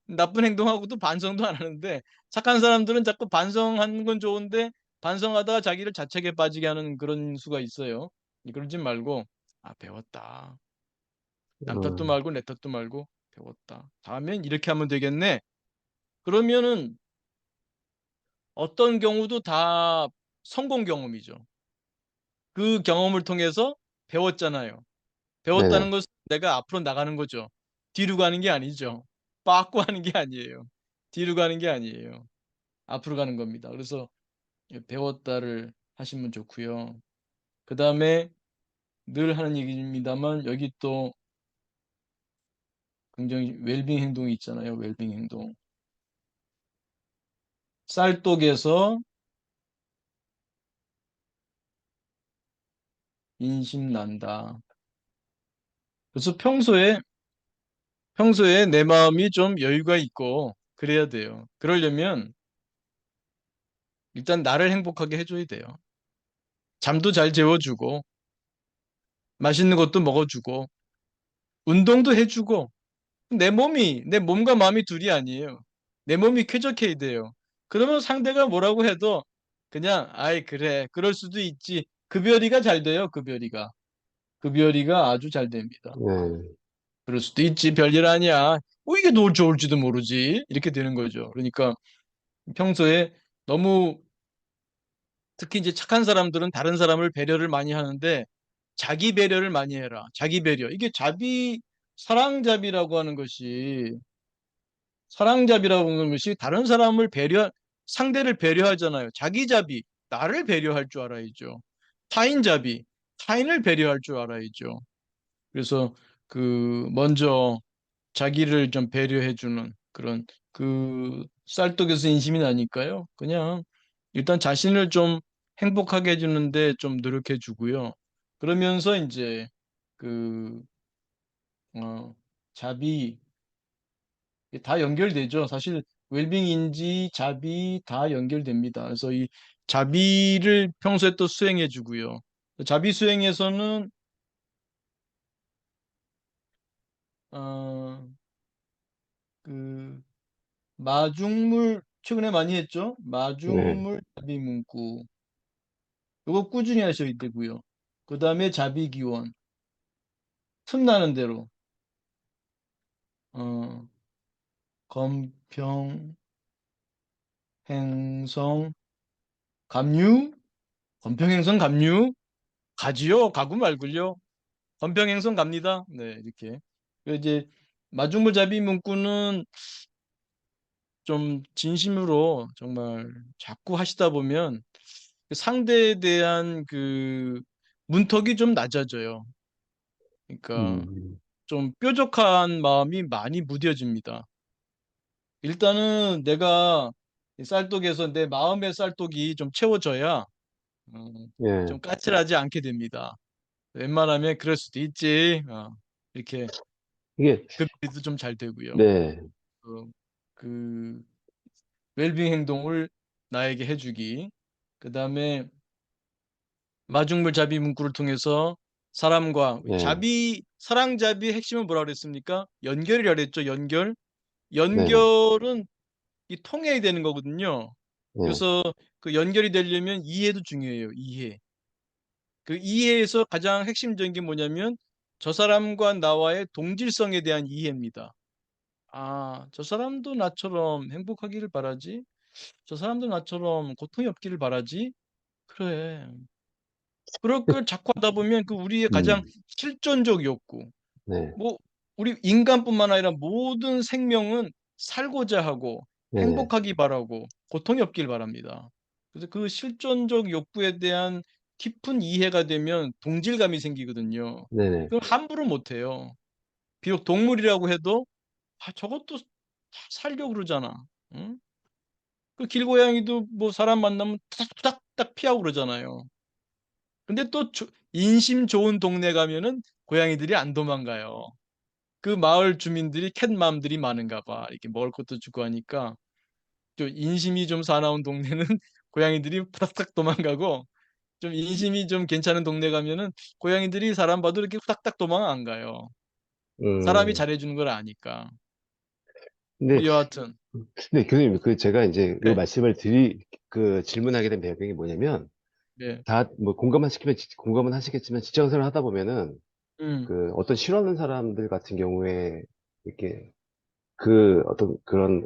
나쁜 행동하고도 반성도 안 하는데 착한 사람들은 자꾸 반성하는 건 좋은데 반성하다가 자기를 자책에 빠지게 하는 그런 수가 있어요. 그러지 말고 배웠다. 남 탓도 음, 말고 내 탓도 말고 배웠다. 다음엔 이렇게 하면 되겠네. 그러면은 어떤 경우도 다 성공 경험이죠. 그 경험을 통해서 배웠잖아요. 배웠다는 네네, 것은 내가 앞으로 나가는 거죠. 뒤로 가는 게 아니죠. 빠꾸 하는 게 아니에요. 뒤로 가는 게 아니에요. 앞으로 가는 겁니다. 그래서 배웠다를 하시면 좋고요. 그다음에 늘 하는 얘기입니다만 여기 또 굉장히 웰빙 행동이 있잖아요. 웰빙 행동. 쌀독에서 인심 난다. 그래서 평소에 내 마음이 좀 여유가 있고 그래야 돼요. 그러려면 일단 나를 행복하게 해줘야 돼요. 잠도 잘 재워주고 맛있는 것도 먹어주고 운동도 해주고 내 몸과 마음이 둘이 아니에요. 내 몸이 쾌적해야 돼요. 그러면 상대가 뭐라고 해도 그냥 아이 그래 그럴 수도 있지. 급여리가 잘 돼요. 급여리가 아주 잘 됩니다. 네, 그럴 수도 있지 별일 아니야. 이게 너 좋을지도 모르지 이렇게 되는 거죠. 그러니까 평소에 너무 특히 이제 착한 사람들은 다른 사람을 배려를 많이 하는데 자기 배려를 많이 해라. 자기 배려. 이게 사랑잡이라고 하는 것이 사랑잡이라고 하는 것이 다른 사람을 상대를 배려하잖아요. 자기잡이, 나를 배려할 줄 알아야죠. 타인잡이, 타인을 배려할 줄 알아야죠. 그래서 먼저 자기를 좀 배려해주는 그런 쌀떡에서 인심이 나니까요. 그냥 일단 자신을 좀 행복하게 해주는데 좀 노력해 주고요. 그러면서 이제 그, 자비, 다 연결되죠. 사실 웰빙인지 자비 다 연결됩니다. 그래서 이 자비를 평소에 또 수행해 주고요. 자비 수행에서는 어, 그 마중물 최근에 많이 했죠. 네, 마중물 자비 문구 이거 꾸준히 하셔야 되고요. 그 다음에 자비 기원 틈나는 대로 어, 검평 행성 감유 검평행성 감유 가지요. 가고 말고요. 건평행성 갑니다. 네, 이렇게. 이제 마중물잡이 문구는 좀 진심으로 정말 자꾸 하시다 보면 그 상대에 대한 문턱이 좀 낮아져요. 그러니까 음, 좀 뾰족한 마음이 많이 무뎌집니다. 일단은 내가 이 쌀독에서 내 마음의 쌀독이 좀 채워져야 예, 좀 까칠하지 않게 됩니다. 웬만하면 그럴 수도 있지. 이렇게 이게, 급비도 좀 잘 되고요. 네, 그, 그 웰빙 행동을 나에게 해주기. 그 다음에 마중물 자비 문구를 통해서 사람과 네, 사랑잡이의 핵심은 뭐라 그랬습니까? 연결이라 그랬죠. 연결. 네네, 연결은 이 통해야 되는 거거든요. 네, 그래서 그 연결이 되려면 이해도 중요해요. 이해. 그 이해에서 가장 핵심적인 게 뭐냐면 저 사람과 나와의 동질성에 대한 이해입니다. 저 사람도 나처럼 행복하기를 바라지? 저 사람도 나처럼 고통이 없기를 바라지? 그래. 그럴 걸 자꾸 하다 보면 우리의 가장 음, 실존적 욕구. 네, 뭐, 우리 인간뿐만 아니라 모든 생명은 살고자 하고 네네, 행복하기 바라고 고통이 없길 바랍니다. 그래서 그 실존적 욕구에 대한 깊은 이해가 되면 동질감이 생기거든요. 네네, 그럼 함부로 못 해요. 비록 동물이라고 해도 저것도 살려고 그러잖아. 응? 그 길고양이도 뭐 사람 만나면 투닥투닥 피하고 그러잖아요. 근데 또 인심 좋은 동네 가면은 고양이들이 안 도망가요. 그 마을 주민들이 캣맘들이 많은가 봐. 이렇게 먹을 것도 주고 하니까 좀 인심이 좀 사나운 동네는 고양이들이 후닥닥 도망가고, 좀 인심이 좀 괜찮은 동네 가면은 고양이들이 사람 봐도 이렇게 후닥닥 도망 안 가요. 사람이 음, 잘해주는 걸 아니까. 근데, 뭐 여하튼. 근데 교수님, 제가 이제 이 네, 말씀을 질문하게 된 배경이 뭐냐면, 네, 다 뭐 공감은 하시겠지만 직장 생활 하다 보면은 음, 어떤 싫어하는 사람들 같은 경우에 이렇게 어떤 그런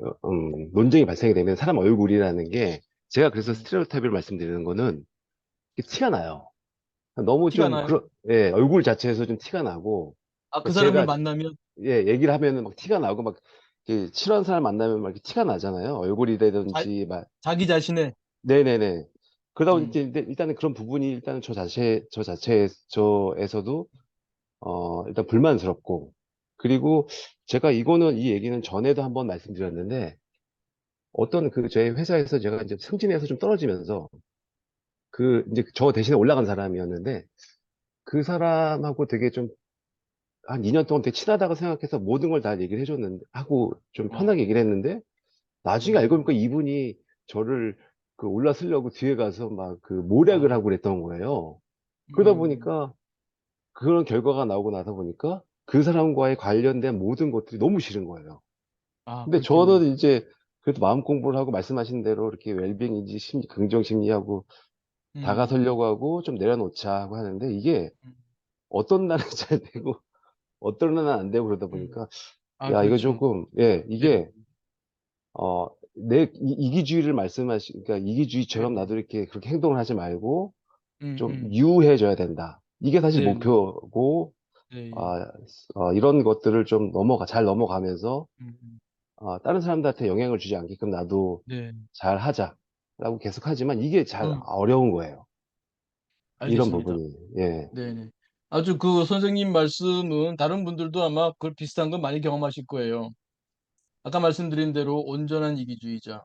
논쟁이 발생이 되면 사람 얼굴이라는 게 제가 그래서 음. 스테레오타입을 말씀드리는 거는 이게 티가 나요. 너무 티가 좀 나요. 예, 얼굴 자체에서 좀 티가 나고 아, 그 사람을 제가 만나면. 예, 얘기를 하면은 막 티가 나고 막 이렇게 싫어하는 사람 만나면 막 이렇게 티가 나잖아요. 자, 얼굴이라든지 막 자기 자신의. 네네네. 그러다 보니 음, 이제 일단은 그런 부분이 일단은 저에서도 일단 불만스럽고, 그리고 제가 이 얘기는 전에도 한번 말씀드렸는데, 저희 회사에서 제가 이제 승진해서 좀 떨어지면서, 이제 저 대신에 올라간 사람이었는데, 그 사람하고 되게 좀, 한 2년 동안 되게 친하다고 생각해서 모든 걸 다 얘기를 하고 좀 어, 편하게 얘기를 했는데, 나중에 알고 음, 보니까 이분이 저를 올라서려고 뒤에 가서 막 모략을 아, 하고 그랬던 거예요. 그러다 음, 보니까 그런 결과가 나오고 나서 보니까 그 사람과의 관련된 모든 것들이 너무 싫은 거예요. 아, 근데 그렇겠네요. 저는 이제 그래도 마음 공부를 하고 말씀하신 대로 이렇게 웰빙인지 긍정 심리하고 음, 다가서려고 하고 좀 내려놓자 하고 하는데 이게 음, 어떤 날은 잘 되고 어떤 날은 안 되고 그러다 음. 보니까 아, 야, 이거 그렇죠. 조금, 예, 네, 이게 이기주의를 그러니까 네, 이기주의처럼 나도 이렇게 그렇게 행동을 하지 말고 음, 좀 음, 유해져야 된다. 이게 사실 네, 네, 목표고 네, 아, 이런 것들을 좀 잘 넘어가면서 음, 다른 사람들한테 영향을 주지 않게끔 나도 네, 잘 하자라고 계속 하지만 이게 잘 음, 어려운 거예요. 이런 알겠습니다. 부분이. 예. 네, 네. 아주 그 선생님 말씀은 다른 분들도 아마 그 비슷한 거 많이 경험하실 거예요. 아까 말씀드린 대로 온전한 이기주의자,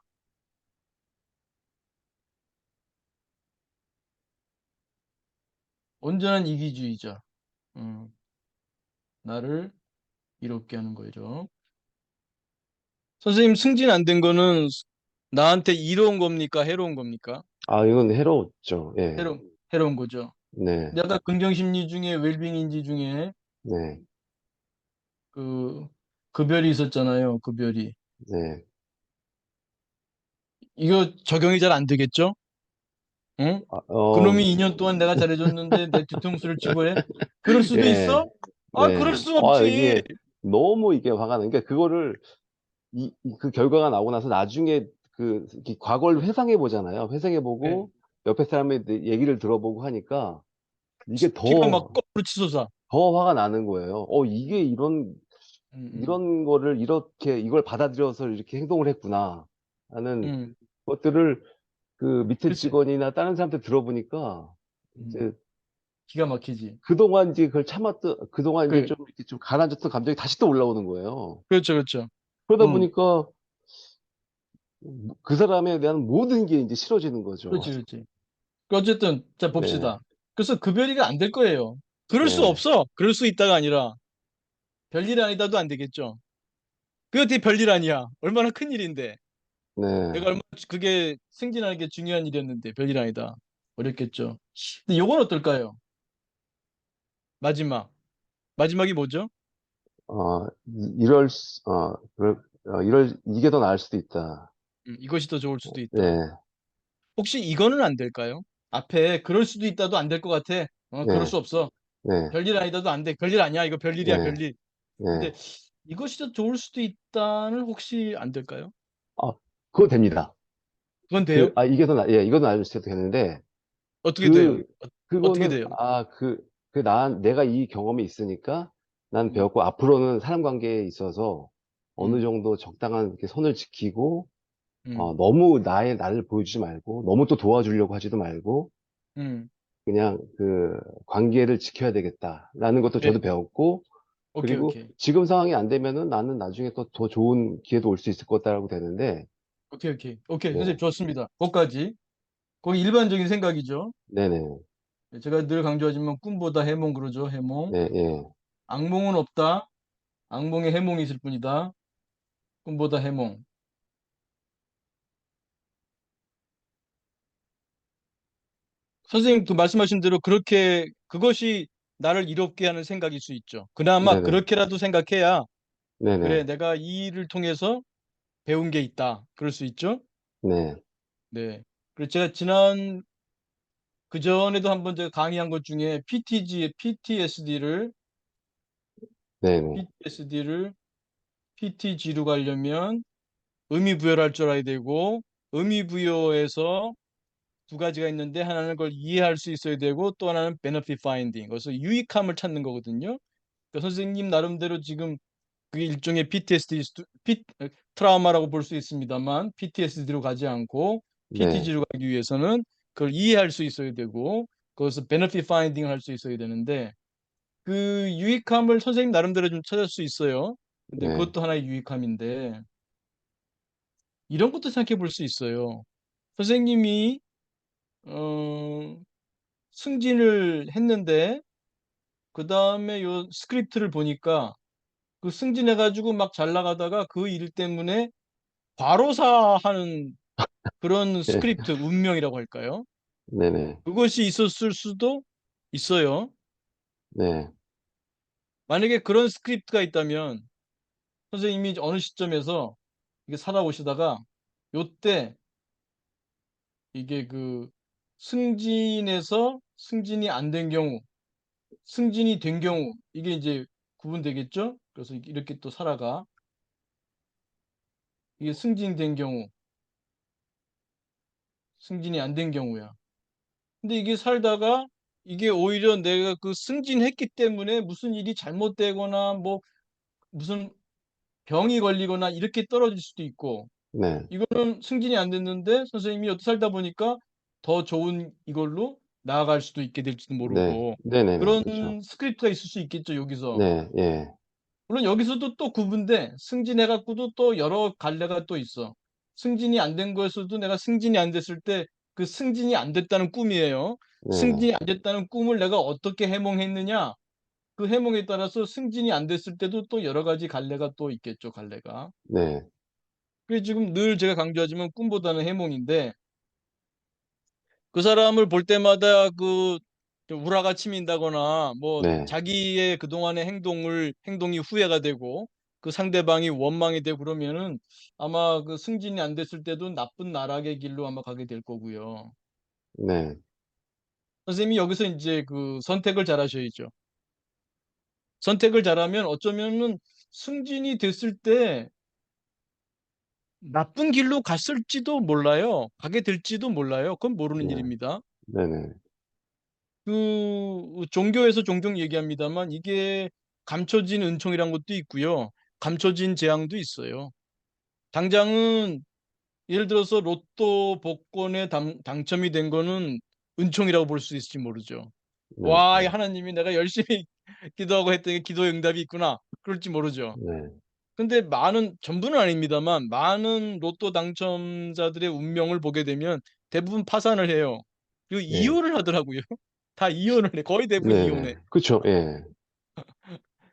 온전한 이기주의자, 음, 나를 이롭게 하는 거죠. 선생님 승진 안 된 거는 나한테 이로운 겁니까? 해로운 겁니까? 이건 해로웠죠. 예. 해로운 거죠. 네. 근데 아까 긍정심리 중에 웰빙인지 중에 네. 그 급별이 있었잖아요. 급별이. 네. 이거 적용이 잘 안 되겠죠? 응? 아, 어, 그놈이 2년 동안 내가 잘해줬는데 내 뒤통수를 치고 해? 그럴 수도 예. 있어? 아, 그럴 네. 수 없지. 이게 너무 이게 화가 나는, 그러니까 그거를 그 결과가 나오고 나서 나중에 이렇게 과거를 회상해 보잖아요. 회상해 네. 보고 옆에 사람의 얘기를 들어보고 하니까 이게 피가 막 거꾸로 치솟아. 더 화가 나는 거예요. 이게 음, 이런 거를 이걸 받아들여서 이렇게 행동을 했구나 하는 음, 것들을 밑에 글쎄. 직원이나 다른 사람한테 들어보니까 음, 이제 기가 막히지. 그동안 이제 그걸 참았던, 그동안 이제 그, 좀 이렇게 좀 가라앉았던 감정이 다시 또 올라오는 거예요. 그렇죠, 그렇죠. 그러다 음, 보니까 그 사람에 대한 모든 게 이제 싫어지는 거죠. 그렇지, 그렇지. 그 어쨌든, 자, 네, 봅시다. 그래서 급여리가 안 될 거예요. 그럴 수 네, 없어. 그럴 수 있다가 아니라, 별일 아니다도 안 되겠죠. 그게 어떻게 별일 아니야? 얼마나 큰 일인데. 네. 내가 얼마나 그게 승진하는 게 중요한 일이었는데, 별일 아니다. 어렵겠죠. 근데 요건 어떨까요? 마지막. 마지막이 뭐죠? 이게 더 나을 수도 있다. 이것이 더 좋을 수도 있다. 네, 혹시 이거는 안 될까요? 앞에 그럴 수도 있다도 안 될 것 같아. 그럴 네, 수 없어. 네, 별일 아니다도 안 돼. 별일 아니야. 이거 별일이야, 네, 별일. 근데 네. 이것이 더 좋을 수도 있다는 혹시 안 될까요? 아, 그거 됩니다. 그건 돼요? 이게 더 나을 수도 있겠는데, 어떻게 돼요? 그, 어떻게 그거는, 돼요? 내가 이 경험이 있으니까 난 음, 배웠고, 앞으로는 사람 관계에 있어서 어느 음, 정도 적당한 이렇게 선을 지키고, 음, 너무 나를 보여주지 말고, 너무 또 도와주려고 하지도 말고, 음. 그냥 관계를 지켜야 되겠다라는 것도 네. 저도 배웠고, 오케이, 그리고 오케이. 지금 상황이 안 되면은 나는 나중에 또 더 좋은 기회도 올 수 있을 거다라고 되는데, 오케이, 오케이. 오케이. 선생님 예, 좋습니다. 거기까지. 거기 일반적인 생각이죠. 네네, 네, 제가 늘 강조하지만 꿈보다 해몽 그러죠. 해몽. 예, 예, 악몽은 없다. 악몽에 해몽이 있을 뿐이다. 꿈보다 해몽. 선생님도 말씀하신 대로 그렇게 그것이 나를 이롭게 하는 생각일 수 있죠. 그나마 네네, 그렇게라도 생각해야 그래, 네네, 내가 이 일을 통해서 배운 게 있다. 그럴 수 있죠. 네, 네. 그리고 제가 지난 그 전에도 한번 제가 강의한 것 중에 네네, PTSD를 PTG로 가려면 의미 부여를 할 줄 알아야 되고 의미 부여에서 두 가지가 있는데 하나는 그걸 이해할 수 있어야 되고 또 하나는 benefit finding. 그래서 유익함을 찾는 거거든요. 그러니까 선생님 나름대로 지금 그게 일종의 PTSD 트라우마라고 볼 수 있습니다만 PTSD로 가지 않고 네, PTG로 가기 위해서는 그걸 이해할 수 있어야 되고 거기서 benefit finding을 할 수 있어야 되는데 그 유익함을 선생님 나름대로 좀 찾을 수 있어요. 근데 네, 그것도 하나의 유익함인데 이런 것도 생각해 볼 수 있어요. 선생님이 어, 승진을 했는데 그 다음에 요 스크립트를 보니까 그 승진해가지고 막 잘 나가다가 그 일 때문에 과로사하는 그런 예, 스크립트 운명이라고 할까요? 네네, 그것이 있었을 수도 있어요. 네, 만약에 그런 스크립트가 있다면 선생님이 어느 시점에서 이게 살아오시다가 요때 이게 그 승진에서 승진이 안 된 경우, 승진이 된 경우 이게 이제 구분되겠죠? 그래서 이렇게 또 살아가 이게 승진된 경우, 승진이 안 된 경우야. 근데 이게 살다가 이게 오히려 내가 그 승진했기 때문에 무슨 일이 잘못되거나 뭐 무슨 병이 걸리거나 이렇게 떨어질 수도 있고 네, 이거는 승진이 안 됐는데 선생님이 어떻게 살다 보니까 더 좋은 이걸로 나아갈 수도 있게 될지도 네, 모르고 네네네, 그런 그렇죠. 스크립트가 있을 수 있겠죠, 여기서. 네, 예, 물론 여기서도 또 구분돼. 승진해갖고도 또 여러 갈래가 또 있어. 승진이 안 된 거에서도 내가 승진이 안 됐을 때 그 승진이 안 됐다는 꿈이에요. 네, 승진이 안 됐다는 꿈을 내가 어떻게 해몽했느냐? 그 해몽에 따라서 승진이 안 됐을 때도 또 여러 가지 갈래가 또 있겠죠, 갈래가. 네, 그게 지금 늘 제가 강조하지만 꿈보다는 해몽인데 그 사람을 볼 때마다 좀 우라가 치민다거나 뭐 네, 자기의 그동안의 행동이 후회가 되고 그 상대방이 원망이 되고 그러면은 아마 그 승진이 안 됐을 때도 나쁜 나락의 길로 아마 가게 될 거고요. 네, 선생님이 여기서 이제 그 선택을 잘 하셔야죠. 선택을 잘하면 어쩌면은 승진이 됐을 때 나쁜 길로 갔을지도 몰라요. 가게 될지도 몰라요. 그건 모르는 네, 일입니다. 네네, 그 종교에서 종종 얘기합니다만 이게 감춰진 은총이란 것도 있고요. 감춰진 재앙도 있어요. 당장은 예를 들어서 로또 복권에 당첨이 된 거는 은총이라고 볼 수 있을지 모르죠. 네, 와, 이 하나님이 내가 열심히 기도하고 했더니 기도 응답이 있구나. 그럴지 모르죠. 네, 근데 전부는 아닙니다만 많은 로또 당첨자들의 운명을 보게 되면 대부분 파산을 해요. 그리고 예, 이혼을 하더라고요. 다 이혼을 해. 거의 대부분 이혼해. 네네, 그쵸, 예,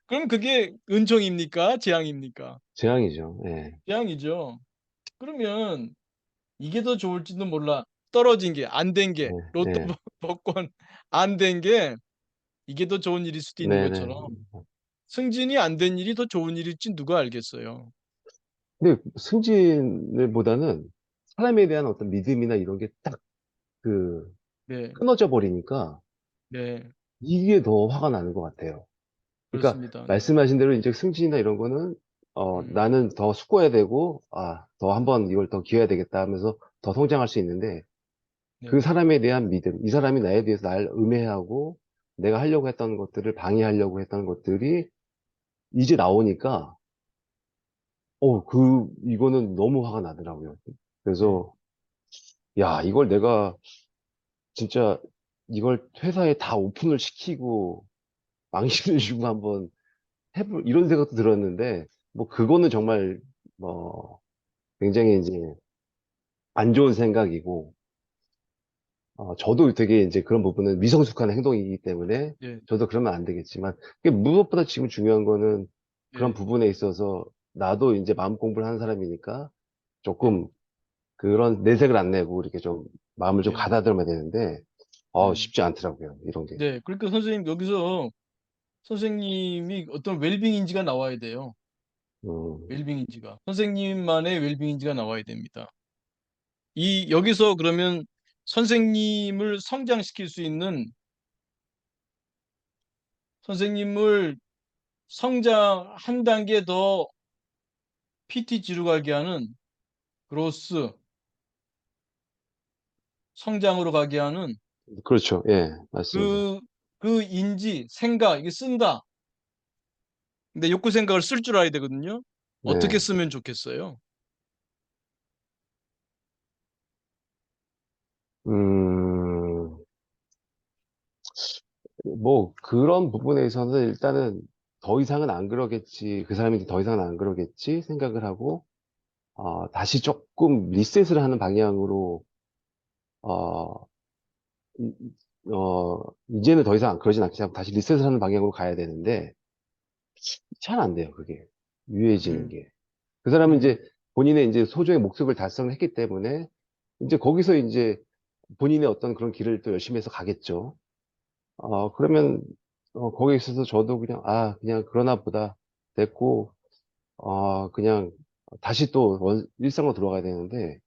그럼 그게 은총입니까? 재앙입니까? 재앙이죠, 예, 재앙이죠. 그러면 이게 더 좋을지도 몰라. 떨어진 게, 안 된 게, 예, 로또 예, 복권 안 된 게 이게 더 좋은 일일 수도 있는 네네. 것처럼 승진이 안 된 일이 더 좋은 일일지 누가 알겠어요. 근데 승진보다는 사람에 대한 어떤 믿음이나 이런 게 딱 그 네, 끊어져 버리니까 네, 이게 더 화가 나는 것 같아요. 그러니까 그렇습니다. 네. 말씀하신 대로 이제 승진이나 이런 거는 음, 나는 더 숙고해야 되고 더 한번 이걸 더 기회해야 되겠다 하면서 더 성장할 수 있는데 그 네, 사람에 대한 믿음, 이 사람이 나에 대해서 날 음해하고 내가 하려고 했던 것들을 방해하려고 했던 것들이 이제 나오니까 이거는 너무 화가 나더라고요. 네, 그래서 야, 이걸 내가 진짜 이걸 회사에 다 오픈을 시키고 망신을 주고 한번 이런 생각도 들었는데, 뭐, 그거는 정말, 뭐, 굉장히 이제, 안 좋은 생각이고, 저도 되게 이제 그런 부분은 미성숙한 행동이기 때문에 예, 저도 그러면 안 되겠지만, 무엇보다 지금 중요한 거는 그런 예, 부분에 있어서 나도 이제 마음 공부를 하는 사람이니까 예, 조금 그런 내색을 안 내고 이렇게 좀 마음을 좀 예, 가다듬어야 되는데, 예. 쉽지 않더라고요, 이런 게. 네, 그러니까 선생님 여기서 선생님이 어떤 웰빙인지가 나와야 돼요. 음, 웰빙인지가 선생님만의 웰빙인지가 나와야 됩니다. 이 여기서 그러면 선생님을 성장시킬 수 있는 선생님을 성장 한 단계 더 PTG로 가게 하는 그로스 성장으로 가게 하는 그렇죠. 예, 맞습니다. 그, 그 인지 생각 이게 쓴다. 근데 욕구 생각을 쓸 줄 알아야 되거든요. 어떻게 네. 쓰면 좋겠어요? 음, 뭐, 그런 부분에서는 일단은 더 이상은 안 그러겠지, 그 사람이 더 이상은 안 그러겠지 생각을 하고, 다시 조금 리셋을 하는 방향으로, 어, 이- 어, 이제는 더 이상 그러진 않겠지 하고 다시 리셋을 하는 방향으로 가야 되는데, 잘 안 돼요, 그게. 유해지는 음, 게. 그 사람은 음, 이제 본인의 이제 소정의 목적을 달성을 했기 때문에, 이제 거기서 이제 본인의 어떤 그런 길을 또 열심히 해서 가겠죠. 그러면, 거기에 있어서 저도 그냥, 그냥 그러나 보다 됐고, 그냥 다시 또 일상으로 돌아가야 되는데,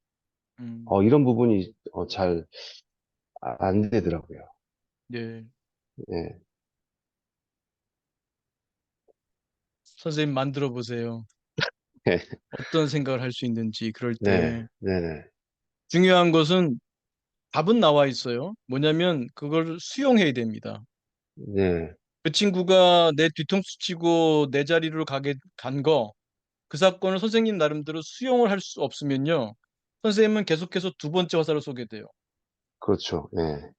음, 이런 부분이 잘 안 되더라고요. 네. 예. 선생님 만들어 보세요. 어떤 생각을 할 수 있는지 그럴 네, 때 네네. 중요한 것은 답은 나와 있어요. 뭐냐면 그걸 수용해야 됩니다. 네, 그 친구가 내 뒤통수 치고 내 자리로 가게 간 거, 그 사건을 선생님 나름대로 수용을 할 수 없으면요. 선생님은 계속해서 두 번째 화살을 쏘게 돼요. 그렇죠. 예,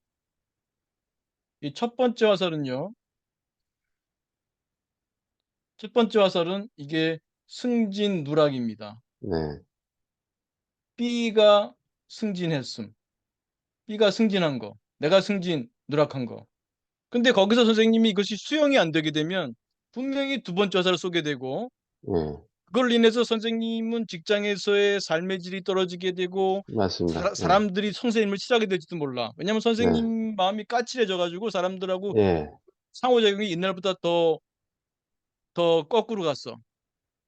이 첫 번째 화살은요. 첫 번째 화살은 이게 승진 누락입니다. 네, B가 승진했음. B가 승진한 거. 내가 승진 누락한 거. 근데 거기서 선생님이 이것이 수용이 안 되게 되면 분명히 두 번째 화살을 쏘게 되고 예, 그걸 인해서 선생님은 직장에서의 삶의 질이 떨어지게 되고 맞습니다. 예, 사람들이 선생님을 싫어하게 될지도 몰라. 왜냐하면 네, 선생님 마음이 까칠해져 가지고 사람들하고 예, 상호작용이 옛날보다 더 거꾸로 갔어.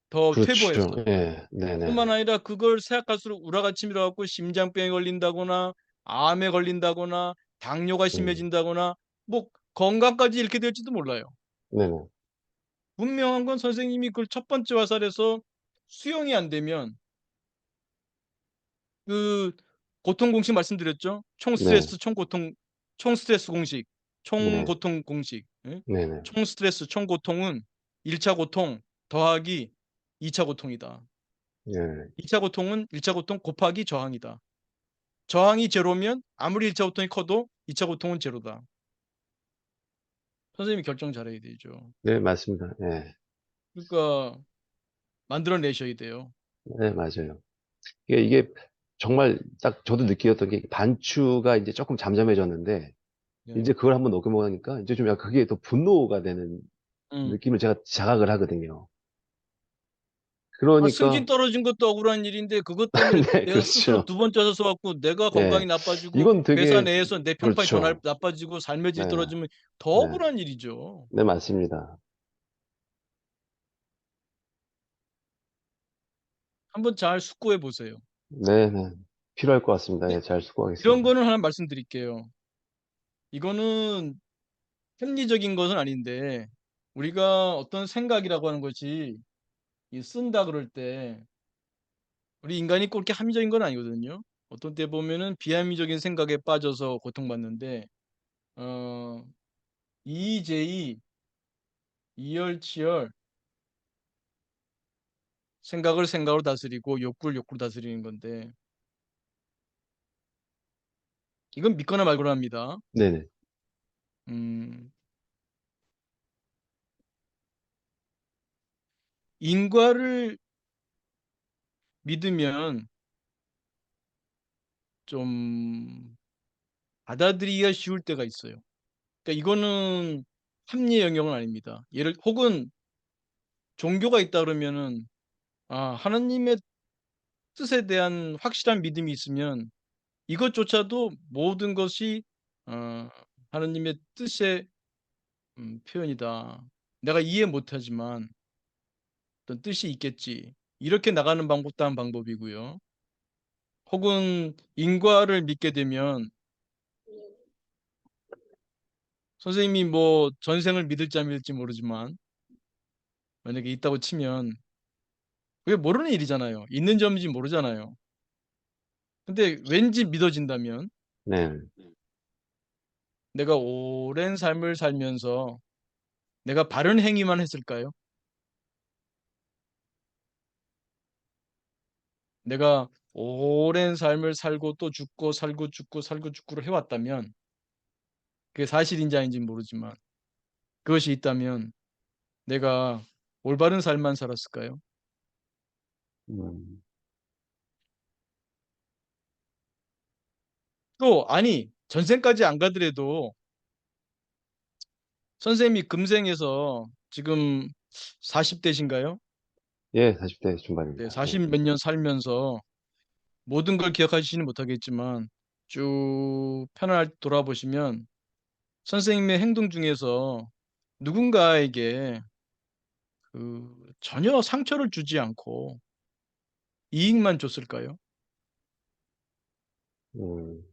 더 그렇죠. 퇴보했어. 예, 네네, 뿐만 아니라 그걸 생각할수록 우라가침이라 갖고 심장병에 걸린다거나 암에 걸린다거나 당뇨가 음, 심해진다거나 뭐 건강까지 잃게 될지도 몰라요. 네네, 분명한 건 선생님이 그걸 첫 번째 화살에서 수용이 안 되면 그 고통 공식 말씀드렸죠? 네, 총 스트레스 공식, 총 네, 고통 공식. 예? 네네, 총 스트레스, 총 고통은 1차 고통 더하기 2차 고통이다. 예, 2차 고통은 1차 고통 곱하기 저항이다. 저항이 제로면 아무리 1차 고통이 커도 2차 고통은 제로다. 선생님이 결정 잘해야 되죠. 네, 맞습니다. 예, 그러니까 만들어내셔야 돼요. 네, 맞아요. 이게 정말 딱 저도 느끼었던 게 반추가 이제 조금 잠잠해졌는데, 네. 이제 그걸 한번 녹여먹으니까 이제 좀 약간 그게 더 분노가 되는 음. 느낌을 제가 자각을 하거든요. 승진 그러니까, 떨어진 것도 억울한 일인데 그것 때문에 네, 내가 스스로 그렇죠. 두 번째 와서 갖고 내가 건강이 예, 나빠지고 이건 회사 되게, 내에서 내 평판이 더 그렇죠. 나빠지고 삶의 질이 네, 떨어지면 더 네, 억울한 일이죠. 네, 맞습니다. 한번 잘 숙고해 보세요. 네, 네. 필요할 것 같습니다. 근데 예, 잘 이런 수고하겠습니다. 거는 하나 말씀드릴게요. 이거는 합리적인 것은 아닌데 우리가 어떤 생각이라고 하는 것이 이 쓴다 그럴 때 우리 인간이 꼭 그렇게 합리적인 건 아니거든요. 어떤 때 보면은 비합리적인 생각에 빠져서 고통받는데 어, 이재희, 이열치열 생각을 생각으로 다스리고 욕구를 욕구로 다스리는 건데 이건 믿거나 말거나 합니다. 네네. 음, 인과를 믿으면 좀 받아들이기가 쉬울 때가 있어요. 그러니까 이거는 합리의 영역은 아닙니다. 예를 혹은 종교가 있다 그러면은 하나님의 뜻에 대한 확실한 믿음이 있으면 이것조차도 모든 것이 어, 하나님의 뜻의 표현이다. 내가 이해 못하지만 어떤 뜻이 있겠지. 이렇게 나가는 방법도 한 방법이고요. 혹은 인과를 믿게 되면 선생님이 뭐 전생을 믿을지 안 믿을지 모르지만 만약에 있다고 치면 그게 모르는 일이잖아요. 있는 점인지 모르잖아요. 근데 왠지 믿어진다면 네. 내가 오랜 삶을 살면서 내가 바른 행위만 했을까요? 내가 오랜 삶을 살고 또 죽고 살고 죽고 살고 죽고를 해왔다면 그게 사실인지 아닌지 모르지만 그것이 있다면 내가 올바른 삶만 살았을까요? 음, 또 아니 전생까지 안 가더라도 선생님이 금생에서 지금 40대신가요? 예, 40대 네, 중반입니다. 예. 40 몇 년 살면서 모든 걸 기억하시지는 못하겠지만 쭉 편안하게 돌아보시면 선생님의 행동 중에서 누군가에게 전혀 상처를 주지 않고 이익만 줬을까요? 음,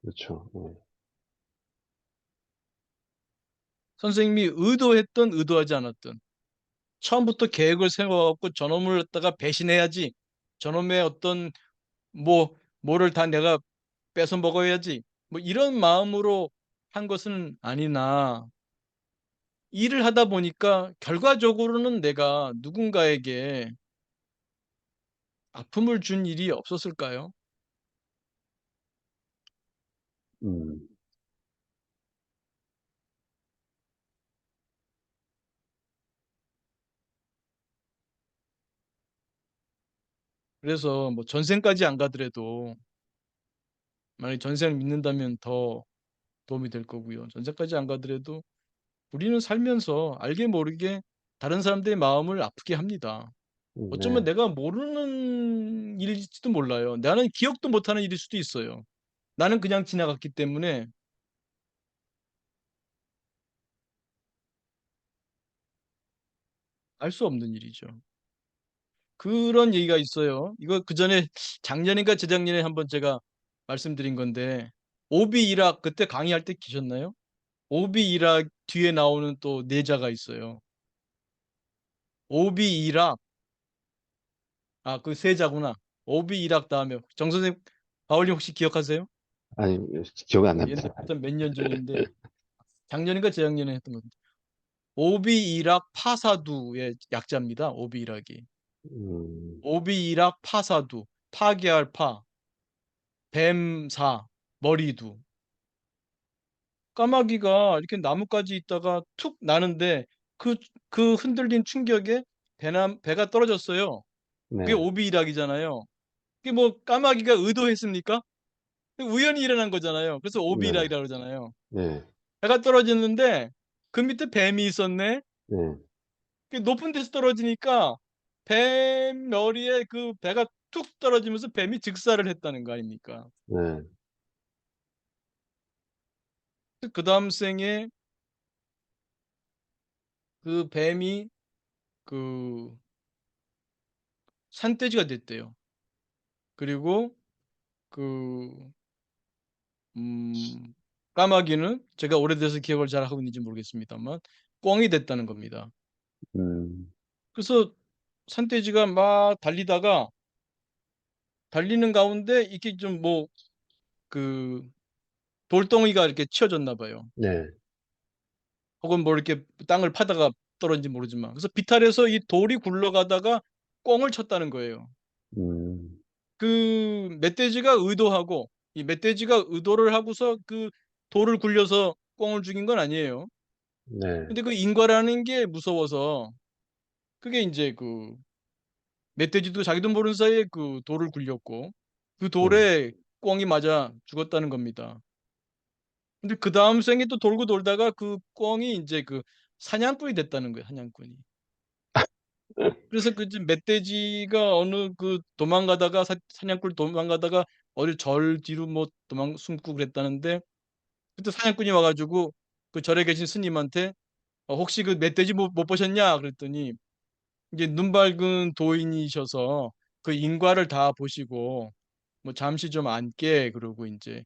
그렇죠. 예. 선생님이 의도했든 의도하지 않았든 처음부터 계획을 세워갖고 저놈을 갖다가 배신해야지. 저놈의 어떤 뭐를 다 내가 뺏어 먹어야지. 뭐 이런 마음으로 한 것은 아니나 일을 하다 보니까 결과적으로는 내가 누군가에게 아픔을 준 일이 없었을까요? 음, 그래서 뭐 전생까지 안 가더라도 만약에 전생을 믿는다면 더 도움이 될 거고요. 전생까지 안 가더라도 우리는 살면서 알게 모르게 다른 사람들의 마음을 아프게 합니다. 어쩌면 네. 내가 모르는 일일지도 몰라요. 나는 기억도 못하는 일일 수도 있어요. 나는 그냥 지나갔기 때문에 알 수 없는 일이죠. 그런 얘기가 있어요. 이거 그 전에 작년인가 재작년에 한번 제가 말씀드린 건데 오비 이락 그때 강의할 때 계셨나요? 오비 이락 뒤에 나오는 또 내자가 있어요. 오비 이락 그 세자구나. 오비 이락 다음에 정 선생 바울님 혹시 기억하세요? 아니, 기억이 안 납니다. 옛날부터 몇 년 전인데 작년인가 재작년에 했던 건데 오비 이락 파사두의 약자입니다. 오비 이락이 음, 오비 이락 파사두 파괴할 파 뱀사 머리두 까마귀가 이렇게 나뭇가지 있다가 툭 나는데 그, 그 흔들린 충격에 배가 떨어졌어요. 그게 네, 오비이락이잖아요. 그게 뭐 까마귀가 의도했습니까? 우연히 일어난 거잖아요. 그래서 네, 오비이락이라고 그러잖아요. 네, 배가 떨어졌는데 그 밑에 뱀이 있었네. 네, 그 높은 데서 떨어지니까 뱀 머리에 그 배가 툭 떨어지면서 뱀이 즉사를 했다는 거 아닙니까? 네, 그 다음 생에 그 뱀이 그 산돼지가 됐대요. 그리고 그 음, 까마귀는 제가 오래돼서 기억을 잘 하고 있는지 모르겠습니다만 꿩이 됐다는 겁니다. 음, 그래서 산돼지가 막 달리다가 달리는 가운데 이렇게 좀 뭐 그 돌덩이가 이렇게 치어졌나 봐요. 네, 혹은 뭐 이렇게 땅을 파다가 떨어진지 모르지만 그래서 비탈해서 이 돌이 굴러가다가 꿩을 쳤다는 거예요. 음, 그 멧돼지가 의도하고 이 멧돼지가 의도를 하고서 그 돌을 굴려서 꿩을 죽인 건 아니에요. 네, 근데 그 인과라는 게 무서워서 그게 이제 그 멧돼지도 자기도 모르는 사이에 그 돌을 굴렸고 그 음. 돌에 꿩이 맞아 죽었다는 겁니다. 근데 그 다음 생에 또 돌고 돌다가 그 꿩이 이제 그 사냥꾼이 됐다는 거예요, 사냥꾼이. 그래서 그 이제 멧돼지가 어느 그 도망가다가 사냥꾼 도망가다가 어디 절 뒤로 뭐 도망 숨고 그랬다는데 그때 사냥꾼이 와가지고 그 절에 계신 스님한테 혹시 그 멧돼지 못 보셨냐 그랬더니 이제 눈 밝은 도인이셔서 그 인과를 다 보시고 뭐 잠시 좀 앉게 그러고 이제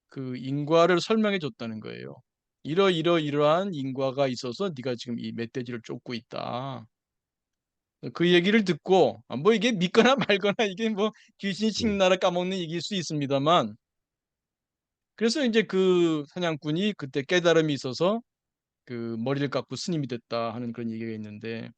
그 인과를 설명해 줬다는 거예요. 이러이러이러한 인과가 있어서 네가 지금 이 멧돼지를 쫓고 있다. 그 얘기를 듣고 뭐 이게 믿거나 말거나 이게 뭐 귀신이 칭 음. 나라 까먹는 얘기일 수 있습니다만 그래서 이제 그 사냥꾼이 그때 깨달음이 있어서 그 머리를 깎고 스님이 됐다 하는 그런 얘기가 있는데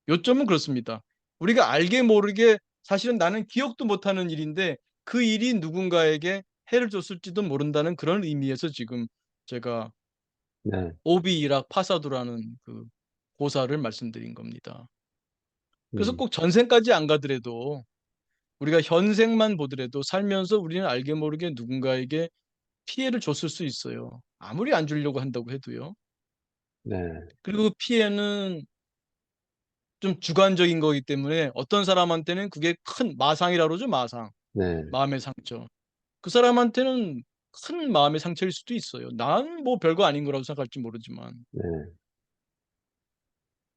요점은 그렇습니다. 우리가 알게 모르게 사실은 나는 기억도 못하는 일인데 그 일이 누군가에게 해를 줬을지도 모른다는 그런 의미에서 지금 제가 네. 오비이락 파사두라는 그 고사를 말씀드린 겁니다. 그래서 음. 꼭 전생까지 안 가더라도 우리가 현생만 보더라도 살면서 우리는 알게 모르게 누군가에게 피해를 줬을 수 있어요. 아무리 안 주려고 한다고 해도요. 네. 그리고 그 피해는 좀 주관적인 거기 때문에 어떤 사람한테는 그게 큰 마상이라고 그러죠, 마상. 네. 마음의 상처. 그 사람한테는 큰 마음의 상처일 수도 있어요. 난 뭐 별거 아닌 거라고 생각할지 모르지만. 네.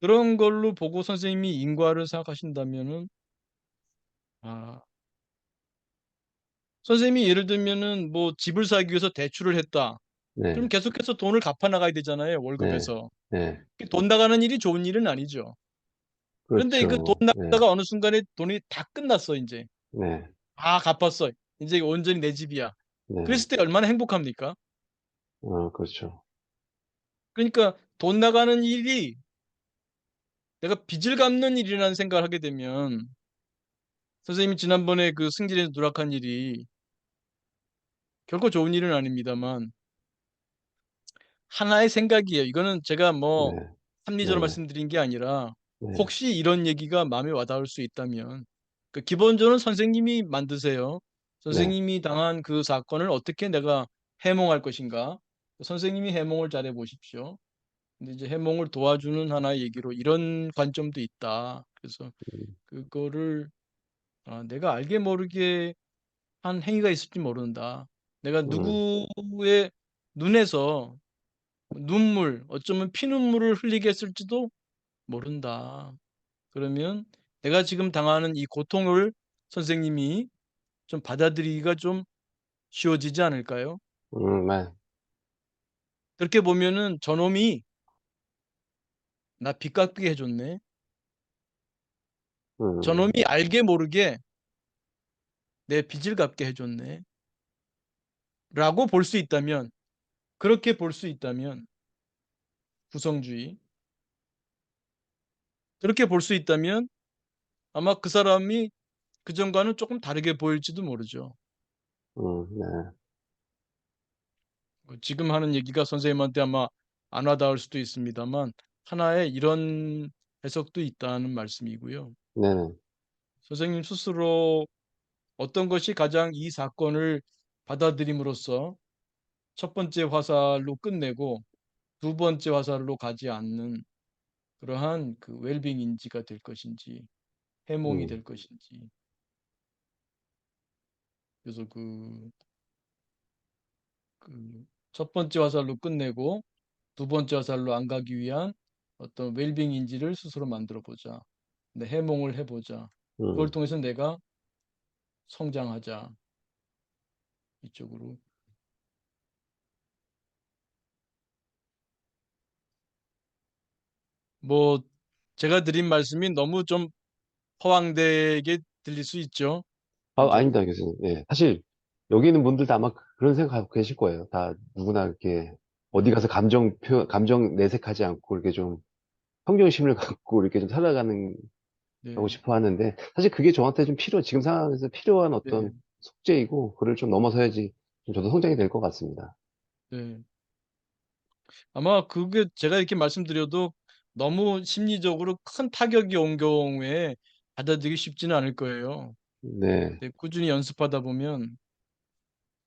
그런 걸로 보고 선생님이 인과를 생각하신다면은, 아, 선생님이 예를 들면은 뭐 집을 사기 위해서 대출을 했다. 그럼 네. 계속해서 돈을 갚아 나가야 되잖아요, 네. 월급에서. 네. 돈 나가는 일이 좋은 일은 아니죠. 그런데 그 돈 그렇죠. 네. 나가다가 어느 순간에 돈이 다 끝났어, 이제. 네. 다 갚았어. 이제 온전히 내 집이야. 네. 그랬을 때 얼마나 행복합니까? 그렇죠. 그러니까 돈 나가는 일이 내가 빚을 갚는 일이라는 생각을 하게 되면 선생님이 지난번에 그 승진에서 누락한 일이 결코 좋은 일은 아닙니다만 하나의 생각이에요. 이거는 제가 뭐 네. 합리적으로 네. 말씀드린 게 아니라 네. 혹시 이런 얘기가 마음에 와닿을 수 있다면 그 기본적으로 선생님이 만드세요. 네. 선생님이 당한 그 사건을 어떻게 내가 해몽할 것인가? 선생님이 해몽을 잘해 보십시오. 근데 이제 해몽을 도와주는 하나의 얘기로 이런 관점도 있다. 그래서 음. 그거를 내가 알게 모르게 한 행위가 있을지 모른다. 내가 음. 누구의 눈에서 눈물, 어쩌면 피눈물을 흘리게 했을지도 모른다. 그러면 내가 지금 당하는 이 고통을 선생님이 좀 받아들이기가 좀 쉬워지지 않을까요? 네. 그렇게 보면은 저놈이 나 빚 갚게 해줬네. 음. 저놈이 알게 모르게 내 빚을 갚게 해줬네. 라고 볼 수 있다면, 그렇게 볼 수 있다면, 구성주의. 그렇게 볼 수 있다면 아마 그 사람이 그전과는 조금 다르게 보일지도 모르죠. 네. 지금 하는 얘기가 선생님한테 아마 안 와닿을 수도 있습니다만 하나의 이런 해석도 있다는 말씀이고요. 네네. 선생님 스스로 어떤 것이 가장 이 사건을 받아들임으로써 첫 번째 화살로 끝내고 두 번째 화살로 가지 않는 그러한 그 웰빙 인지가 될 것인지 해몽이 음. 될 것인지 그래서 그 첫 번째 화살로 끝내고 두 번째 화살로 안 가기 위한 어떤 웰빙 인지를 스스로 만들어 보자. 네, 해몽을 해보자. 그걸 음. 통해서 내가 성장하자. 이쪽으로. 뭐 제가 드린 말씀이 너무 좀 허황되게 들릴 수 있죠. 그죠? 아닙니다, 교수님. 예. 사실, 여기 있는 분들도 아마 그런 생각하고 계실 거예요. 다 누구나 이렇게, 어디 가서 감정 내색하지 않고, 이렇게 좀, 평정심을 갖고, 이렇게 좀 살아가는, 하고 네, 싶어 하는데, 사실 그게 저한테 좀 지금 상황에서 필요한 어떤 네, 숙제이고, 그걸 좀 넘어서야지, 좀 저도 성장이 될 것 같습니다. 네. 아마 그게 제가 이렇게 말씀드려도 너무 심리적으로 큰 타격이 온 경우에 받아들이기 쉽지는 않을 거예요. 네, 근데 꾸준히 연습하다 보면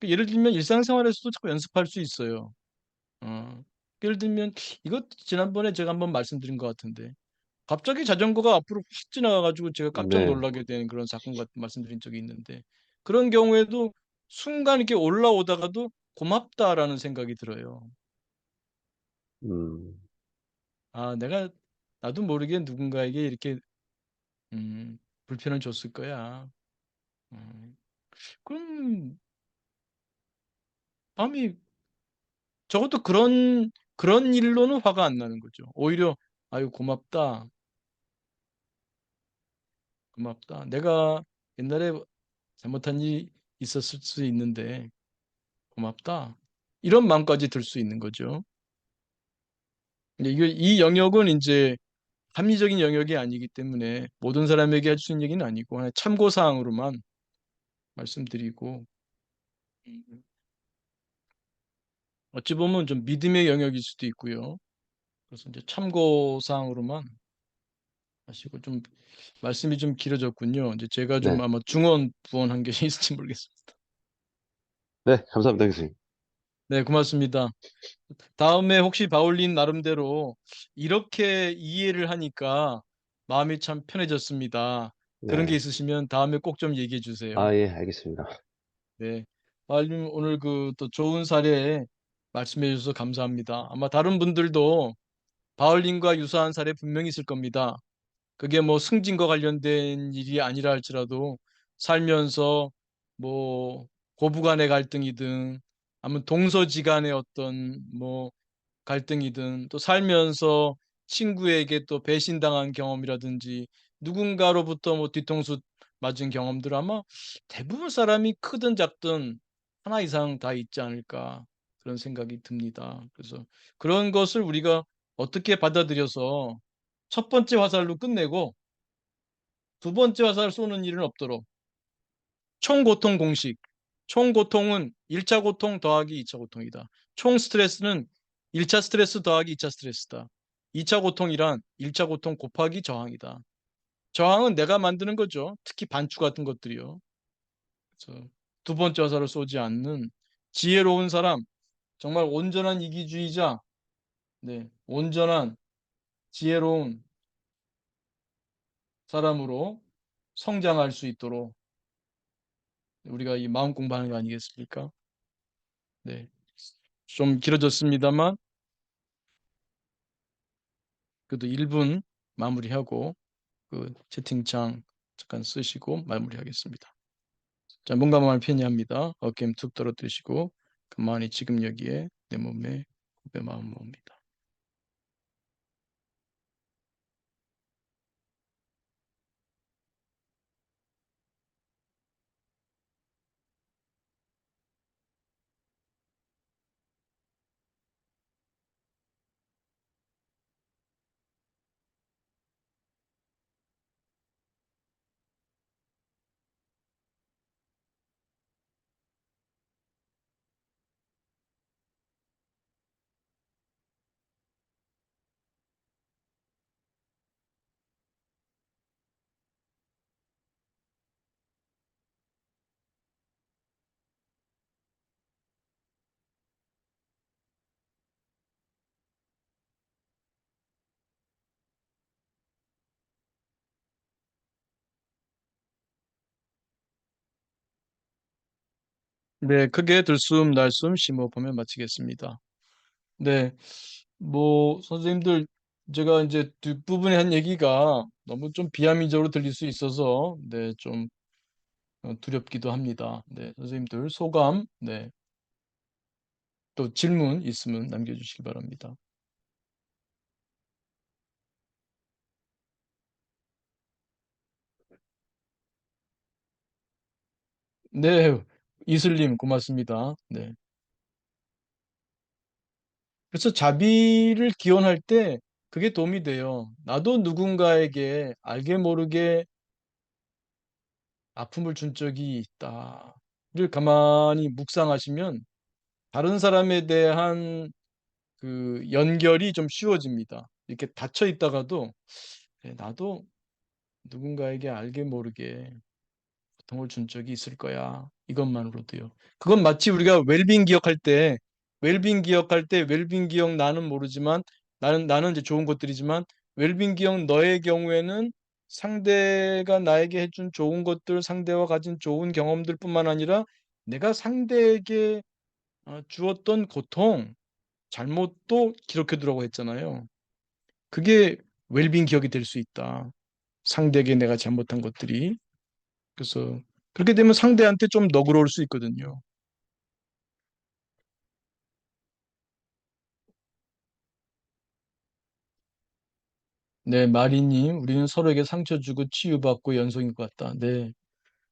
예를 들면 일상생활에서도 자꾸 연습할 수 있어요. 어. 예를 들면 이것 지난번에 제가 한번 말씀드린 것 같은데 갑자기 자전거가 앞으로 확 지나가가지고 제가 깜짝 네, 놀라게 된 그런 사건 같은 말씀드린 적이 있는데 그런 경우에도 순간 이렇게 올라오다가도 고맙다라는 생각이 들어요. 음, 아, 내가 나도 모르게 누군가에게 이렇게 음, 불편을 줬을 거야. 음, 그럼 마음이 적어도 그런 일로는 화가 안 나는 거죠. 오히려 아유 고맙다, 고맙다. 내가 옛날에 잘못한 일이 있었을 수 있는데 고맙다. 이런 마음까지 들 수 있는 거죠. 근데 이 영역은 이제 합리적인 영역이 아니기 때문에 모든 사람에게 할 수 있는 얘기는 아니고 하나 참고 사항으로만 말씀드리고 어찌 보면 좀 믿음의 영역일 수도 있고요. 그래서 이제 참고 사항으로만 하시고 좀 말씀이 좀 길어졌군요. 이제 제가 좀 네, 아마 중언 부언한 게 있을지 모르겠습니다. 네, 감사합니다, 교수님. 네, 고맙습니다. 다음에 혹시 바울린 나름대로 이렇게 이해를 하니까 마음이 참 편해졌습니다. 그런 게 네, 있으시면 다음에 꼭 좀 얘기해 주세요. 아, 예, 알겠습니다. 네. 바울님 오늘 그 또 좋은 사례 말씀해 주셔서 감사합니다. 아마 다른 분들도 바울님과 유사한 사례 분명히 있을 겁니다. 그게 뭐 승진과 관련된 일이 아니라 할지라도 살면서 뭐 고부간의 갈등이든 아니면 동서지간의 어떤 뭐 갈등이든 또 살면서 친구에게 또 배신당한 경험이라든지 누군가로부터 뭐 뒤통수 맞은 경험들 아마 대부분 사람이 크든 작든 하나 이상 다 있지 않을까 그런 생각이 듭니다. 그래서 그런 것을 우리가 어떻게 받아들여서 첫 번째 화살로 끝내고 두 번째 화살 쏘는 일은 없도록 총고통 공식. 총고통은 1차 고통 더하기 2차 고통이다. 총 스트레스는 1차 스트레스 더하기 2차 스트레스다. 2차 고통이란 1차 고통 곱하기 저항이다. 저항은 내가 만드는 거죠. 특히 반추 같은 것들이요. 그래서 두 번째 화살을 쏘지 않는 지혜로운 사람, 정말 온전한 이기주의자, 네, 온전한 지혜로운 사람으로 성장할 수 있도록 우리가 이 마음 공부하는 거 아니겠습니까? 네. 좀 길어졌습니다만 그래도 1분 마무리하고 그 채팅창 잠깐 쓰시고 마무리하겠습니다. 자, 몸과 마음을 편히합니다. 어깨 툭 떨어뜨리시고 가만히 지금 여기에 내 몸에 내 마음 모읍니다. 네, 크게 들숨 날숨 심호 보면 마치겠습니다. 네, 뭐 선생님들 제가 이제 뒷부분에 한 얘기가 너무 좀 비합리적으로 들릴 수 있어서 네, 좀 두렵기도 합니다. 네, 선생님들 소감, 네, 또 질문 있으면 남겨주시기 바랍니다. 네, 이슬님 고맙습니다. 네. 그래서 자비를 기원할 때 그게 도움이 돼요. 나도 누군가에게 알게 모르게 아픔을 준 적이 있다를 가만히 묵상하시면 다른 사람에 대한 그 연결이 좀 쉬워집니다. 이렇게 닫혀 있다가도 나도 누군가에게 알게 모르게 고통을 준 적이 있을 거야. 이것만으로도요. 그건 마치 우리가 웰빙 기억할 때 웰빙 기억 나는 모르지만 나는 이제 좋은 것들이지만 웰빙 기억 너의 경우에는 상대가 나에게 해준 좋은 것들, 상대와 가진 좋은 경험들뿐만 아니라 내가 상대에게 주었던 고통, 잘못도 기록해 두라고 했잖아요. 그게 웰빙 기억이 될 수 있다. 상대에게 내가 잘못한 것들이. 그래서 그렇게 되면 상대한테 좀 너그러울 수 있거든요. 네, 마리님, 우리는 서로에게 상처 주고 치유받고 연속인 것 같다. 네.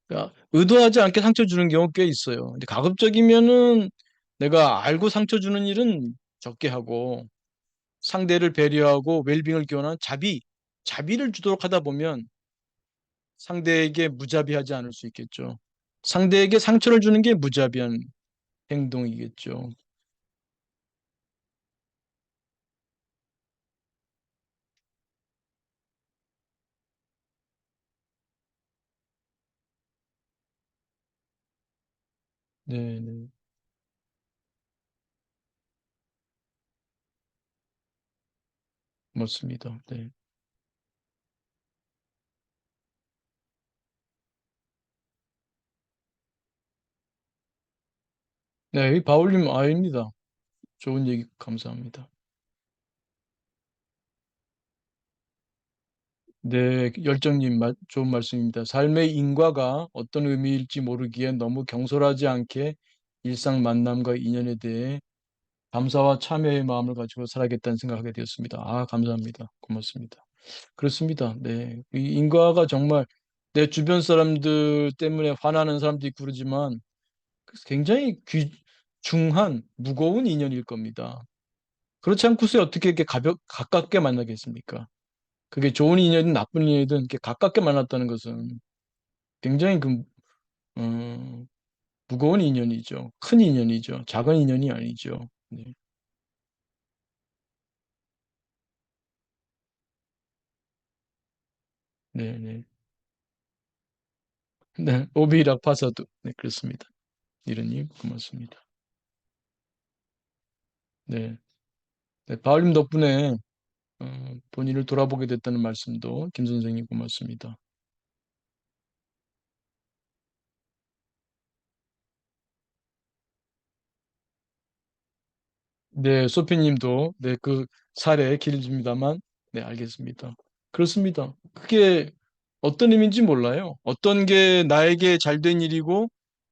그러니까 의도하지 않게 상처 주는 경우 꽤 있어요. 근데 가급적이면은 내가 알고 상처 주는 일은 적게 하고 상대를 배려하고 웰빙을 기원한 자비를 주도록 하다 보면 상대에게 무자비하지 않을 수 있겠죠. 상대에게 상처를 주는 게 무자비한 행동이겠죠. 네, 네, 맞습니다. 네. 네, 이 바울님 아닙니다. 좋은 얘기 감사합니다. 네, 열정님 좋은 말씀입니다. 삶의 인과가 어떤 의미일지 모르기에 너무 경솔하지 않게 일상 만남과 인연에 대해 감사와 참여의 마음을 가지고 살아야겠다는 생각하게 되었습니다. 아, 감사합니다. 고맙습니다. 그렇습니다. 네, 이 인과가 정말 내 주변 사람들 때문에 화나는 사람도 있고 그러지만 굉장히 중한 무거운 인연일 겁니다. 그렇지 않고서 어떻게 이렇게 가깝게 만나겠습니까? 그게 좋은 인연이든 나쁜 인연이든 이렇게 가깝게 만났다는 것은 굉장히 어, 무거운 인연이죠. 큰 인연이죠. 작은 인연이 아니죠. 네, 네, 네. 네, 오비락 파사도. 네, 그렇습니다. 이런님 고맙습니다. 네, 네, 바울님 덕분에 본인을 돌아보게 됐다는 말씀도 김 선생님 고맙습니다. 네, 소피님도 네, 그 사례 길집니다만 네, 알겠습니다. 그렇습니다. 그게 어떤 의미인지 몰라요. 어떤 게 나에게 잘된 일이고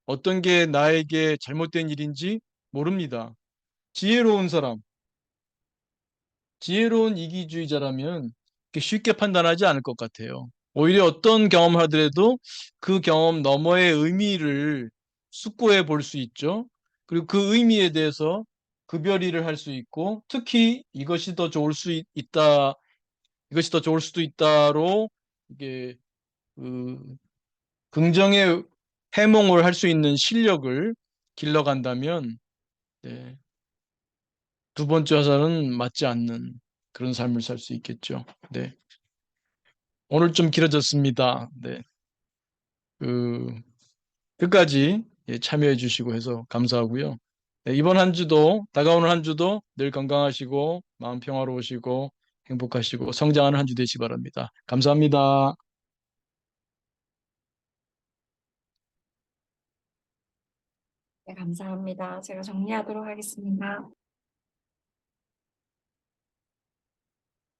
어떤 게 나에게 잘못된 일인지 모릅니다. 지혜로운 사람, 지혜로운 이기주의자라면 이렇게 쉽게 판단하지 않을 것 같아요. 오히려 어떤 경험을 하더라도 그 경험 너머의 의미를 숙고해 볼 수 있죠. 그리고 그 의미에 대해서 급여리를 할 수 있고, 특히 이것이 더 좋을 수 있다, 이것이 더 좋을 수도 있다로 이게 그 긍정의 해몽을 할 수 있는 실력을 길러간다면, 네, 두 번째 화살은 맞지 않는 그런 삶을 살 수 있겠죠. 네. 오늘 좀 길어졌습니다. 네. 그 끝까지 참여해 주시고 해서 감사하고요. 네, 이번 한 주도 다가오는 한 주도 늘 건강하시고 마음 평화로우시고 행복하시고 성장하는 한 주 되시기 바랍니다. 감사합니다. 네, 감사합니다. 제가 정리하도록 하겠습니다.